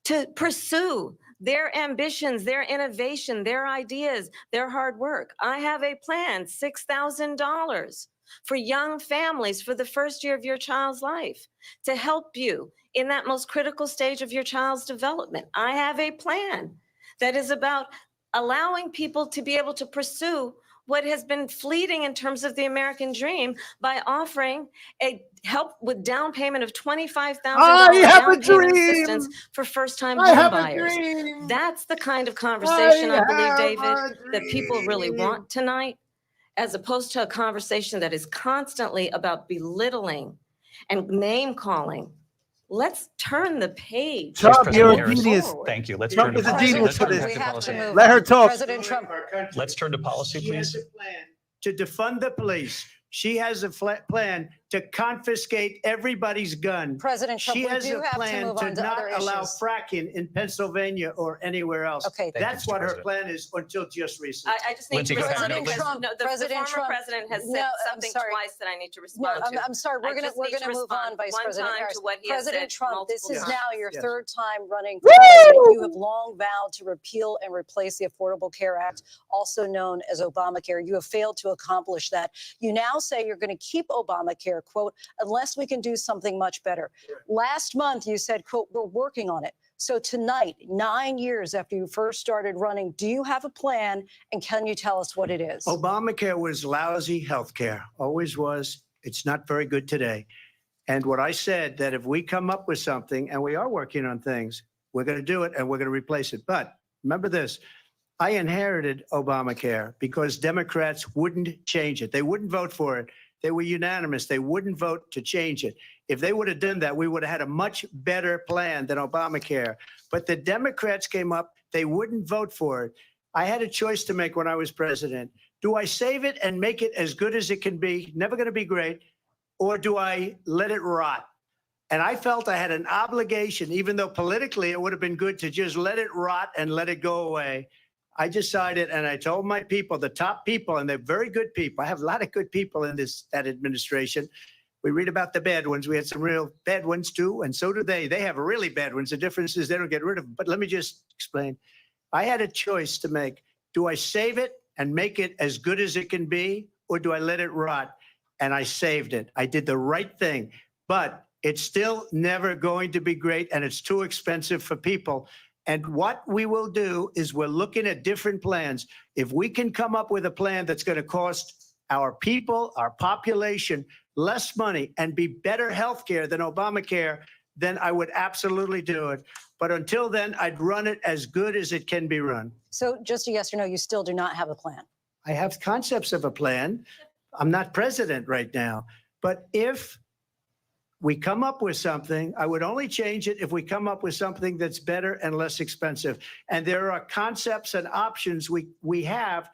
S4: to pursue their ambitions, their innovation, their ideas, their hard work. I have a plan, $6,000 for young families for the first year of your child's life to help you in that most critical stage of your child's development. I have a plan that is about allowing people to be able to pursue what has been fleeting in terms of the American dream by offering a help with down payment of $25,000 down payment assistance for first-time home buyers. That's the kind of conversation I believe, David, that people really want tonight, as opposed to a conversation that is constantly about belittling and name-calling. Let's turn the page.
S7: Trump, you're a genius.
S2: Thank you. Let's
S7: Trump
S2: turn
S7: is
S2: to
S7: a genius
S2: policy.
S7: for
S2: Let's turn
S7: this.
S3: We have
S2: policy.
S3: to move
S7: Let her
S3: on.
S7: talk.
S3: President Trump.
S2: Let's turn to policy,
S5: She has
S2: please.
S5: a plan to defund the police. She has a plan to confiscate everybody's gun.
S3: President Trump,
S5: She
S3: we
S5: has
S3: do
S5: a
S3: have to
S5: plan
S3: move
S5: to
S3: on to
S5: not
S3: other
S5: allow
S3: issues.
S5: fracking in Pennsylvania or anywhere else.
S3: Okay.
S5: That's
S2: Mr.
S5: what her
S2: President.
S5: plan is until just recently.
S4: I just need
S2: Lindsay,
S4: to
S2: go ahead.
S4: respond
S3: President
S4: because
S3: Trump,
S4: no, the
S3: President
S4: former
S3: Trump.
S4: president has
S3: No,
S4: said
S3: I'm
S4: something
S3: sorry.
S4: twice that I need to
S3: No,
S4: respond to.
S3: I'm sorry. We're
S4: I
S3: gonna
S4: just need to
S3: move
S4: respond
S3: on, Vice
S4: one
S3: President
S4: time
S3: Harris.
S4: to what he has
S3: President
S4: said
S3: Trump, this is
S4: multiple
S3: now
S4: times.
S3: your
S5: Yes.
S3: third time running for president. You have long vowed to repeal and replace the Affordable Care Act, also known as Obamacare. You have failed to accomplish that. You now say you're going to keep Obamacare, quote, unless we can do something much better. Last month, you said, quote, we're working on it. So tonight, 9 years after you first started running, do you have a plan, and can you tell us what it is?
S5: Obamacare was lousy health care, always was. It's not very good today. And what I said, that if we come up with something, and we are working on things, we're going to do it and we're going to replace it. But remember this, I inherited Obamacare because Democrats wouldn't change it. They wouldn't vote for it. They were unanimous. They wouldn't vote to change it. If they would have done that, we would have had a much better plan than Obamacare. But the Democrats came up. They wouldn't vote for it. I had a choice to make when I was president. Do I save it and make it as good as it can be, never going to be great, or do I let it rot? And I felt I had an obligation, even though politically it would have been good to just let it rot and let it go away. I decided, and I told my people, the top people, and they're very good people. I have a lot of good people in that administration. We read about the bad ones. We had some real bad ones too, and so do they. They have really bad ones. The difference is they don't get rid of them. But let me just explain. I had a choice to make. Do I save it and make it as good as it can be, or do I let it rot? And I saved it. I did the right thing. But it's still never going to be great, and it's too expensive for people. And what we will do is we're looking at different plans. If we can come up with a plan that's going to cost our people, our population, less money and be better health care than Obamacare, then I would absolutely do it. But until then, I'd run it as good as it can be run.
S3: So just a yes or no, you still do not have a plan.
S5: I have concepts of a plan. I'm not president right now. But if we come up with something, I would only change it if we come up with something that's better and less expensive. And there are concepts and options we have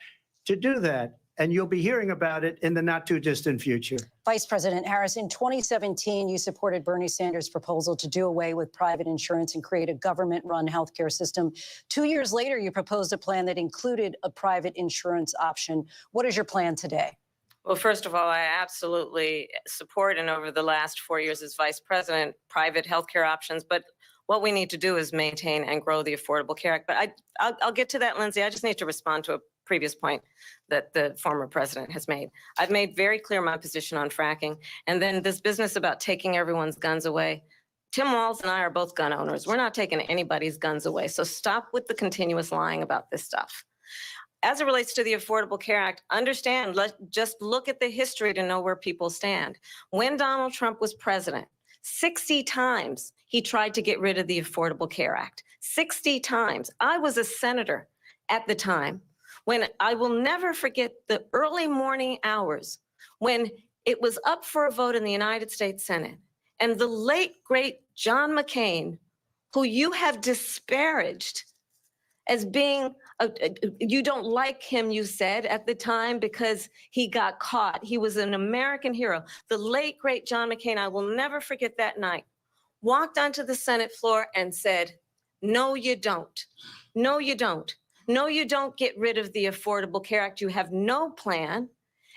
S5: to do that. And you'll be hearing about it in the not too distant future.
S3: Vice President Harris, in 2017, you supported Bernie Sanders' proposal to do away with private insurance and create a government-run healthcare system. 2 years later, you proposed a plan that included a private insurance option. What is your plan today?
S4: Well, first of all, I absolutely support, and over the last 4 years as vice president, private healthcare options. But what we need to do is maintain and grow the Affordable Care Act. But I'll get to that, Lindsay. I just need to respond to a previous point that the former president has made. I've made very clear my position on fracking. And then this business about taking everyone's guns away. Tim Walz and I are both gun owners. We're not taking anybody's guns away. So stop with the continuous lying about this stuff. As it relates to the Affordable Care Act, understand, just look at the history to know where people stand. When Donald Trump was president, 60 times he tried to get rid of the Affordable Care Act. 60 times. I was a senator at the time when I will never forget the early morning hours when it was up for a vote in the United States Senate. And the late, great John McCain, who you have disparaged as being, you don't like him, you said at the time, because he got caught. He was an American hero. The late, great John McCain, I will never forget that night, walked onto the Senate floor and said, no, you don't. No, you don't. No, you don't get rid of the Affordable Care Act. You have no plan.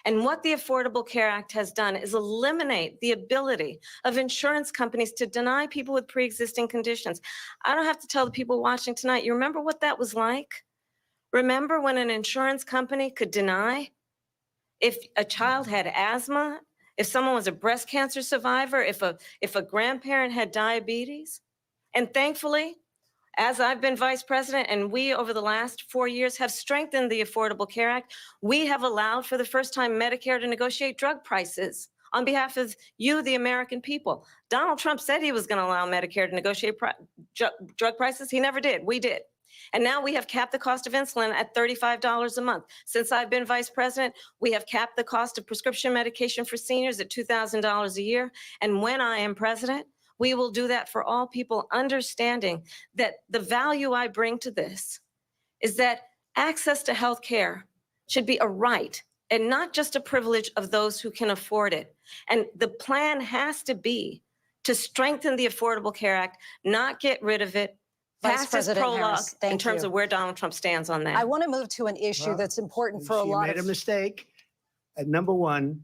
S4: And what the Affordable Care Act has done is eliminate the ability of insurance companies to deny people with pre-existing conditions. I don't have to tell the people watching tonight, you remember what that was like? Remember when an insurance company could deny if a child had asthma, if someone was a breast cancer survivor, if a grandparent had diabetes? And thankfully, as I've been vice president and we over the last 4 years have strengthened the Affordable Care Act, we have allowed for the first time Medicare to negotiate drug prices on behalf of you, the American people. Donald Trump said he was going to allow Medicare to negotiate drug prices. He never did. We did. And now we have capped the cost of insulin at $35 a month. Since I've been vice president, we have capped the cost of prescription medication for seniors at $2,000 a year. And when I am president, we will do that for all people, understanding that the value I bring to this is that access to health care should be a right and not just a privilege of those who can afford it. And the plan has to be to strengthen the Affordable Care Act, not get rid of it.
S3: Vice President Harris,
S4: in terms of where Donald Trump stands on that.
S3: I want to move to an issue that's important for a lot of...
S5: She made a mistake. Number one,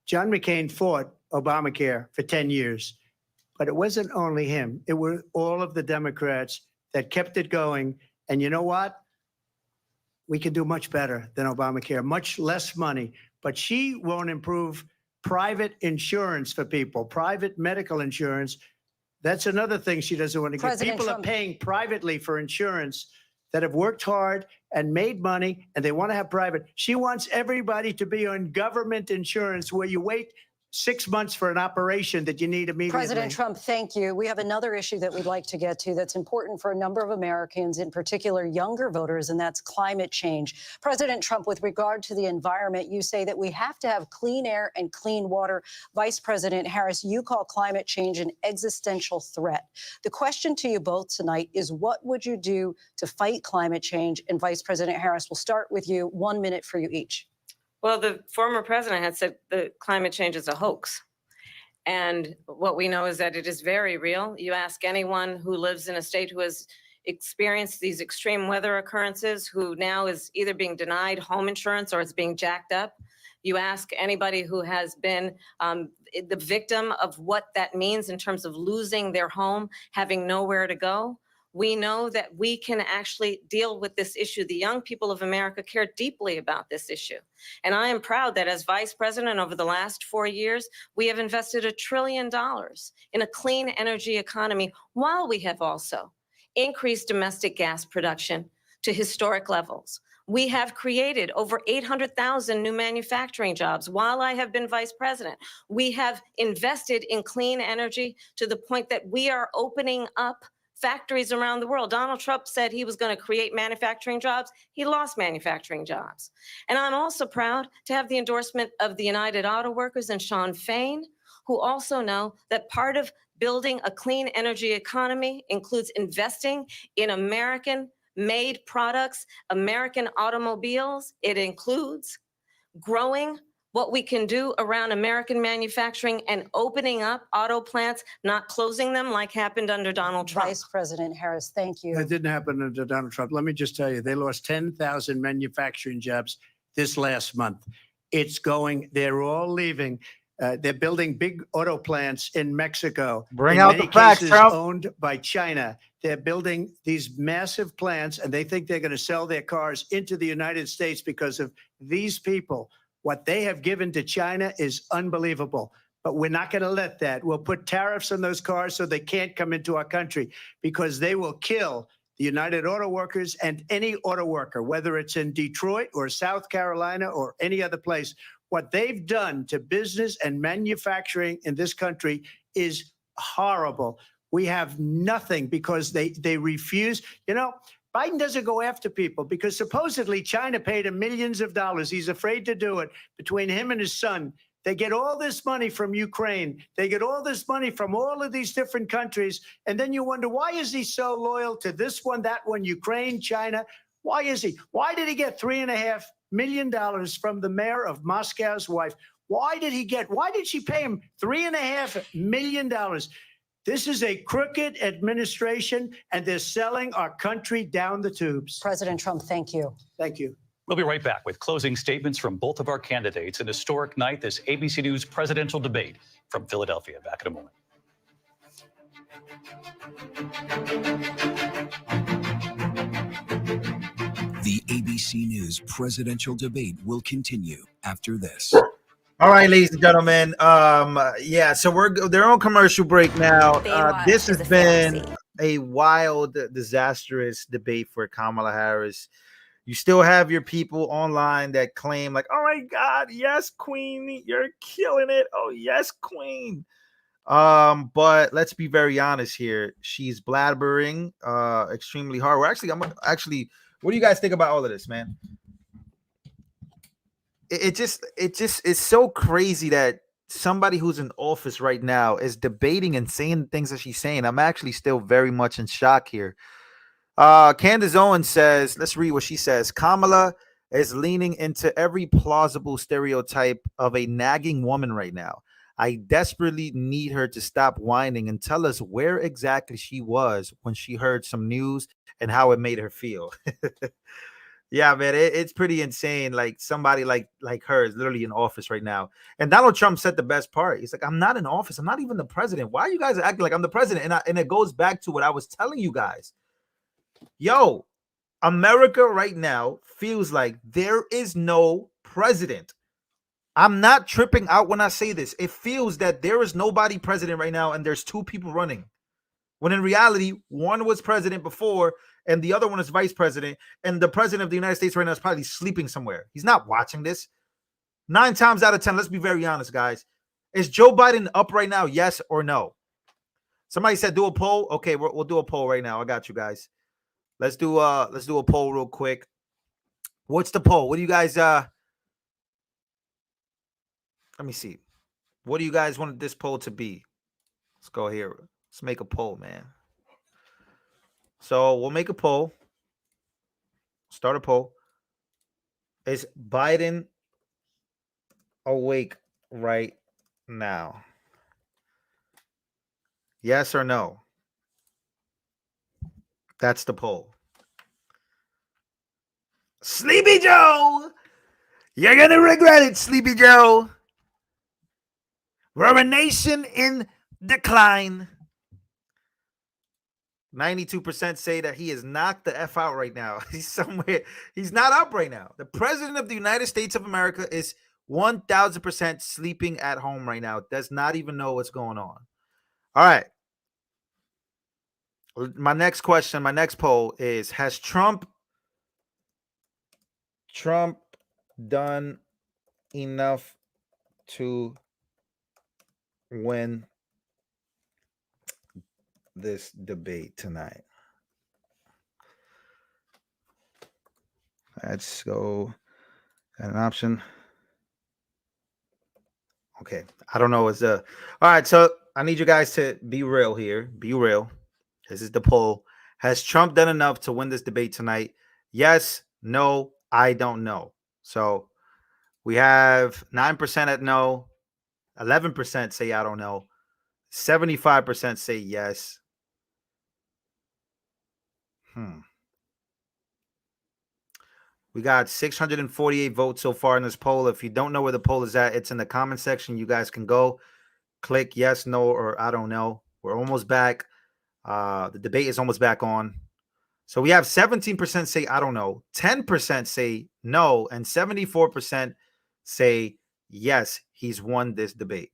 S5: John McCain fought Obamacare for 10 years. But it wasn't only him. It were all of the Democrats that kept it going. And you know what? We can do much better than Obamacare, much less money. But she won't improve private insurance for people, private medical insurance. That's another thing she doesn't want to get. People are paying privately for insurance that have worked hard and made money, and they want to have private. She wants everybody to be on government insurance where you wait 6 months for an operation that you need immediately.
S3: President Trump, thank you. We have another issue that we'd like to get to that's important for a number of Americans, in particular younger voters, and that's climate change. President Trump, with regard to the environment, you say that we have to have clean air and clean water. Vice President Harris, you call climate change an existential threat. The question to you both tonight is, what would you do to fight climate change? And Vice President Harris, we'll start with you. 1 minute for you each.
S4: Well, the former president had said the climate change is a hoax. And what we know is that it is very real. You ask anyone who lives in a state who has experienced these extreme weather occurrences, who now is either being denied home insurance or it's being jacked up. You ask anybody who has been the victim of what that means in terms of losing their home, having nowhere to go. We know that we can actually deal with this issue. The young people of America care deeply about this issue. And I am proud that as vice president over the last 4 years, we have invested $1 trillion in a clean energy economy, while we have also increased domestic gas production to historic levels. We have created over 800,000 new manufacturing jobs while I have been vice president. We have invested in clean energy to the point that we are opening up factories around the world. Donald Trump said he was going to create manufacturing jobs. He lost manufacturing jobs. And I'm also proud to have the endorsement of the United Auto Workers and Sean Fain, who also know that part of building a clean energy economy includes investing in American-made products, American automobiles. It includes growing what we can do around American manufacturing and opening up auto plants, not closing them like happened under Donald Trump.
S3: Vice President Harris, thank you.
S5: That didn't happen under Donald Trump. Let me just tell you, they lost 10,000 manufacturing jobs this last month. They're all leaving. They're building big auto plants in Mexico.
S7: Bring
S5: in
S7: out
S5: many
S7: the facts,
S5: cases
S7: Trump.
S5: owned by China. They're building these massive plants, and they think they're going to sell their cars into the United States because of these people. What they have given to China is unbelievable. But we're not going to let that. We'll put tariffs on those cars so they can't come into our country, because they will kill the United Auto Workers and any auto worker, whether it's in Detroit or South Carolina or any other place. What they've done to business and manufacturing in this country is horrible. We have nothing because they refuse. You know, Biden doesn't go after people because supposedly China paid him millions of dollars. He's afraid to do it. Between him and his son, they get all this money from Ukraine. They get all this money from all of these different countries. And then you wonder, why is he so loyal to this one, that one, Ukraine, China? Why is he? Why did he get $3.5 million from the mayor of Moscow's wife? Why did she pay him $3.5 million? This is a crooked administration, and they're selling our country down the tubes.
S3: President Trump, thank you.
S5: Thank you.
S2: We'll be right back with closing statements from both of our candidates. An historic night, this ABC News presidential debate from Philadelphia. Back in a moment.
S1: The ABC News presidential debate will continue after this.
S7: All right, ladies and gentlemen. Yeah, so they're on commercial break now. This has been a wild, disastrous debate for Kamala Harris. You still have your people online that claim like, oh my God, yes, Queen, you're killing it. Oh, yes, Queen. But let's be very honest here. She's blabbering extremely hard. What do you guys think about all of this, man? It just is so crazy that somebody who's in office right now is debating and saying things that she's saying. I'm actually still very much in shock here. Candace Owens says, let's read what she says. Kamala is leaning into every plausible stereotype of a nagging woman right now. I desperately need her to stop whining and tell us where exactly she was when she heard some news and how it made her feel. Yeah, man, it's pretty insane. Like somebody like her is literally in office right now. And Donald Trump said the best part. He's like, I'm not in office. I'm not even the president. Why are you guys acting like I'm the president? And it goes back to what I was telling you guys. Yo, America right now feels like there is no president. I'm not tripping out when I say this. It feels that there is nobody president right now and there's two people running. When in reality, one was president before and the other one is vice president. And the president of the United States right now is probably sleeping somewhere. He's not watching this. 9 times out of 10, let's be very honest, guys. Is Joe Biden up right now? Yes or no? Somebody said do a poll. Okay, we'll do a poll right now. I got you guys. Let's do a poll real quick. What's the poll? What do you guys let me see. What do you guys want this poll to be? Let's go here. Let's make a poll, man. So we'll make a poll. Start a poll. Is Biden awake right now? Yes or no? That's the poll. Sleepy Joe! You're going to regret it, Sleepy Joe. We're a nation in decline. 92% say that he is knocked the F out right now. He's somewhere. He's not up right now. The president of the United States of America is 1,000% sleeping at home right now. Does not even know what's going on. All right. My next question, my next poll is, has Trump done enough to win this debate tonight? Let's go. Got an option. Okay. I don't know. All right. So I need you guys to be real here. Be real. This is the poll. Has Trump done enough to win this debate tonight? Yes, no, I don't know. So we have 9% at no, 11% say I don't know, 75% say yes. We got 648 votes so far in this poll. If you don't know where the poll is at, it's in the comment section. You guys can go click yes, no, or I don't know. We're almost back. The debate is almost back on. So we have 17% say I don't know, 10% say no, and 74% say yes, he's won this debate.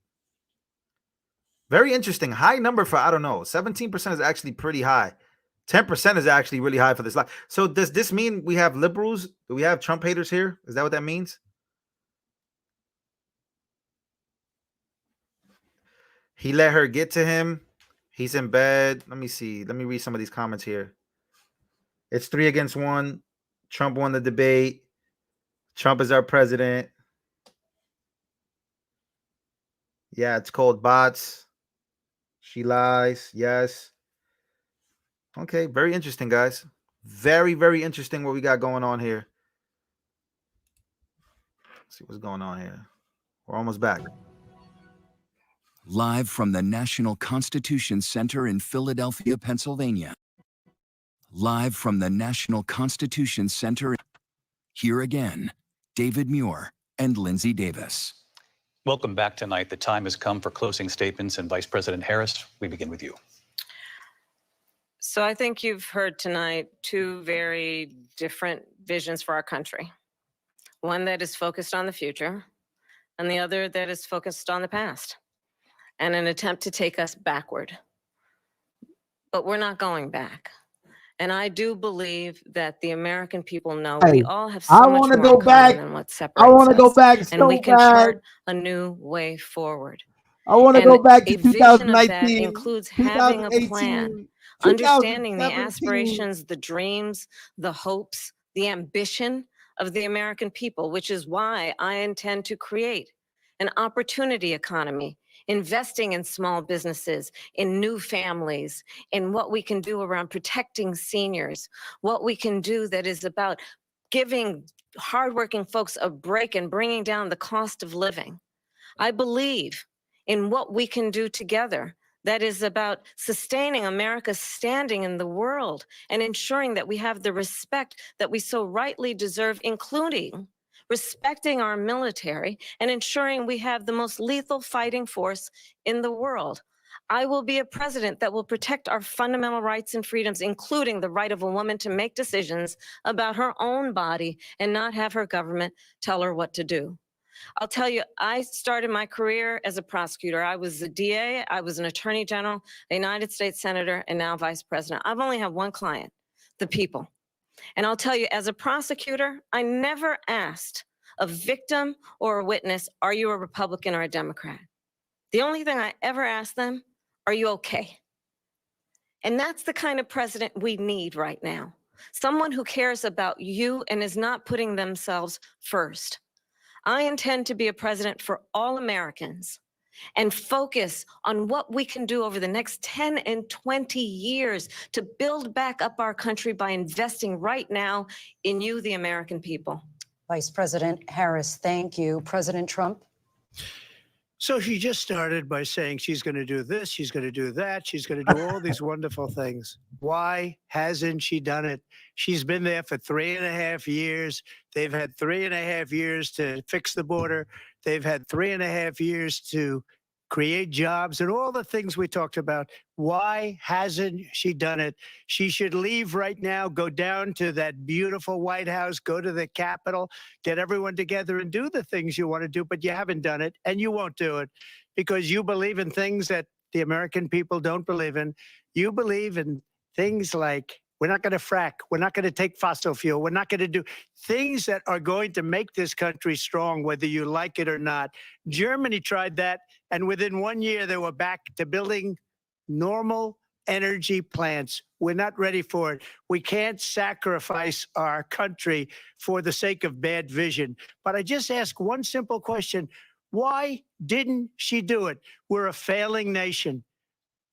S7: Very interesting. High number for I don't know. 17% is actually pretty high. 10% is actually really high for this live. So does this mean we have liberals? Do we have Trump haters here? Is that what that means? He let her get to him. He's in bed. Let me see. Let me read some of these comments here. It's 3 against 1. Trump won the debate. Trump is our president. Yeah, it's called bots. She lies. Yes. Okay, very interesting, guys. Very, very interesting what we got going on here. Let's see what's going on here. We're almost back.
S1: Live from the National Constitution Center in Philadelphia, Pennsylvania. Live from the National Constitution Center. Here again, David Muir and Lindsay Davis.
S2: Welcome back tonight. The time has come for closing statements, and Vice President Harris, we begin with you.
S4: So I think you've heard tonight two very different visions for our country. One that is focused on the future, and the other that is focused on the past, and an attempt to take us backward. But we're not going back. And I do believe that the American people know we all have so much more in common than what separates us.
S7: I want to go back so
S4: and we can
S7: bad.
S4: chart a new way forward.
S7: I want to go back to 2019.
S4: A vision of that includes having a plan, understanding the aspirations, the dreams, the hopes, the ambition of the American people, which is why I intend to create an opportunity economy, investing in small businesses, in new families, in what we can do around protecting seniors, what we can do that is about giving hardworking folks a break and bringing down the cost of living. I believe in what we can do together that is about sustaining America's standing in the world and ensuring that we have the respect that we so rightly deserve, including respecting our military and ensuring we have the most lethal fighting force in the world. I will be a president that will protect our fundamental rights and freedoms, including the right of a woman to make decisions about her own body and not have her government tell her what to do. I'll tell you, I started my career as a prosecutor. I was a DA, I was an attorney general, a United States senator, and now vice president. I've only had one client, the people. And I'll tell you, as a prosecutor, I never asked a victim or a witness, are you a Republican or a Democrat? The only thing I ever asked them, are you okay? And that's the kind of president we need right now. Someone who cares about you and is not putting themselves first. I intend to be a president for all Americans and focus on what we can do over the next 10 and 20 years to build back up our country by investing right now in you, the American people.
S3: Vice President Harris, thank you. President Trump?
S5: So she just started by saying she's going to do this, she's going to do that, she's going to do all these wonderful things. Why hasn't she done it? She's been there for 3.5 years. They've had 3.5 years to fix the border. They've had 3.5 years to create jobs and all the things we talked about. Why hasn't she done it? She should leave right now, go down to that beautiful White House, go to the Capitol, get everyone together and do the things you want to do, but you haven't done it and you won't do it because you believe in things that the American people don't believe in. You believe in things like we're not going to frack. We're not going to take fossil fuel. We're not going to do things that are going to make this country strong, whether you like it or not. Germany tried that, and within 1 year, they were back to building normal energy plants. We're not ready for it. We can't sacrifice our country for the sake of bad vision. But I just ask one simple question. Why didn't she do it? We're a failing nation.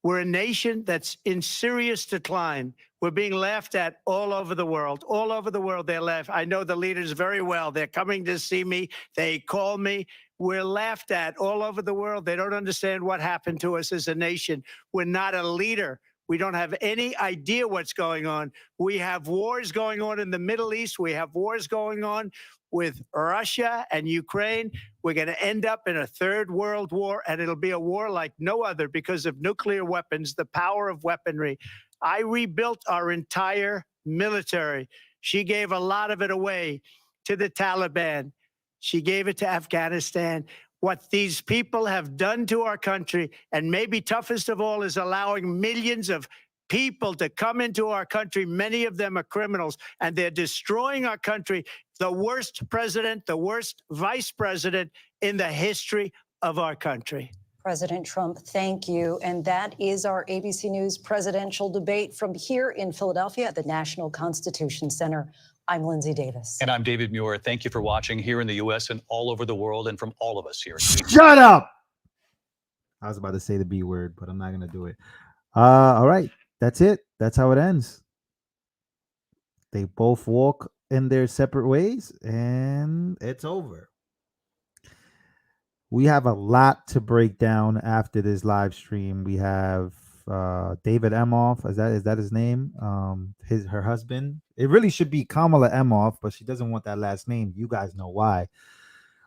S5: We're a nation that's in serious decline. We're being laughed at all over the world. All over the world, they're laughed. I know the leaders very well. They're coming to see me. They call me. We're laughed at all over the world. They don't understand what happened to us as a nation. We're not a leader. We don't have any idea what's going on. We have wars going on in the Middle East. We have wars going on with Russia and Ukraine. We're going to end up in a third world war, and it'll be a war like no other because of nuclear weapons, the power of weaponry. I rebuilt our entire military. She gave a lot of it away to the Taliban. She gave it to Afghanistan. What these people have done to our country, and maybe toughest of all, is allowing millions of people to come into our country. Many of them are criminals, and they're destroying our country. The worst president, the worst vice president in the history of our country.
S3: President Trump, thank you. And that is our ABC News presidential debate from here in Philadelphia at the National Constitution Center. I'm Lindsay Davis.
S2: And I'm David Muir. Thank you for watching here in the U.S. and all over the world, and from all of us here.
S7: Shut up! I was about to say the B word, but I'm not going to do it. All right. That's it. That's how it ends. They both walk in their separate ways, and it's over. We have a lot to break down after this live stream. We have David Emhoff. Is that his name? Her husband. It really should be Kamala Emhoff, but she doesn't want that last name. You guys know why.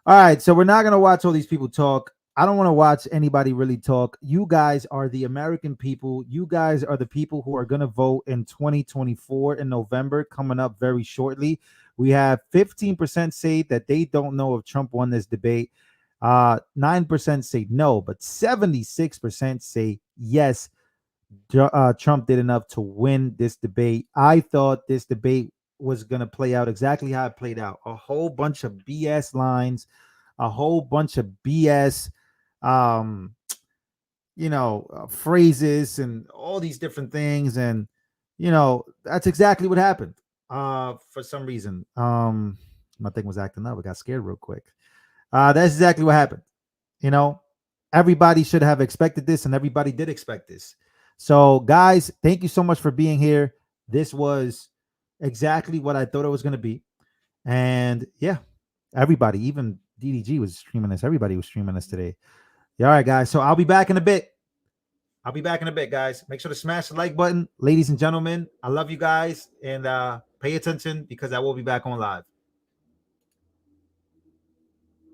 S7: All right, so we're not gonna watch all these people talk. I don't want to watch anybody really talk. You guys are the American people. You guys are the people who are gonna vote in 2024 in November, coming up very shortly. We have 15% say that they don't know if Trump won this debate. 9% say no, but 76% say yes. Trump did enough to win this debate. I thought this debate was going to play out exactly how it played out. A whole bunch of BS lines, a whole bunch of BS, phrases and all these different things. And, that's exactly what happened. For some reason, my thing was acting up. I got scared real quick. That's exactly what happened. Everybody should have expected this, and everybody did expect this. So, guys, thank you so much for being here. This was exactly what I thought it was going to be. And, yeah, everybody, even DDG was streaming this. Everybody was streaming this today. Yeah, all right, guys. So, I'll be back in a bit. Guys. Make sure to smash the like button. Ladies and gentlemen, I love you guys. And pay attention because I will be back on live.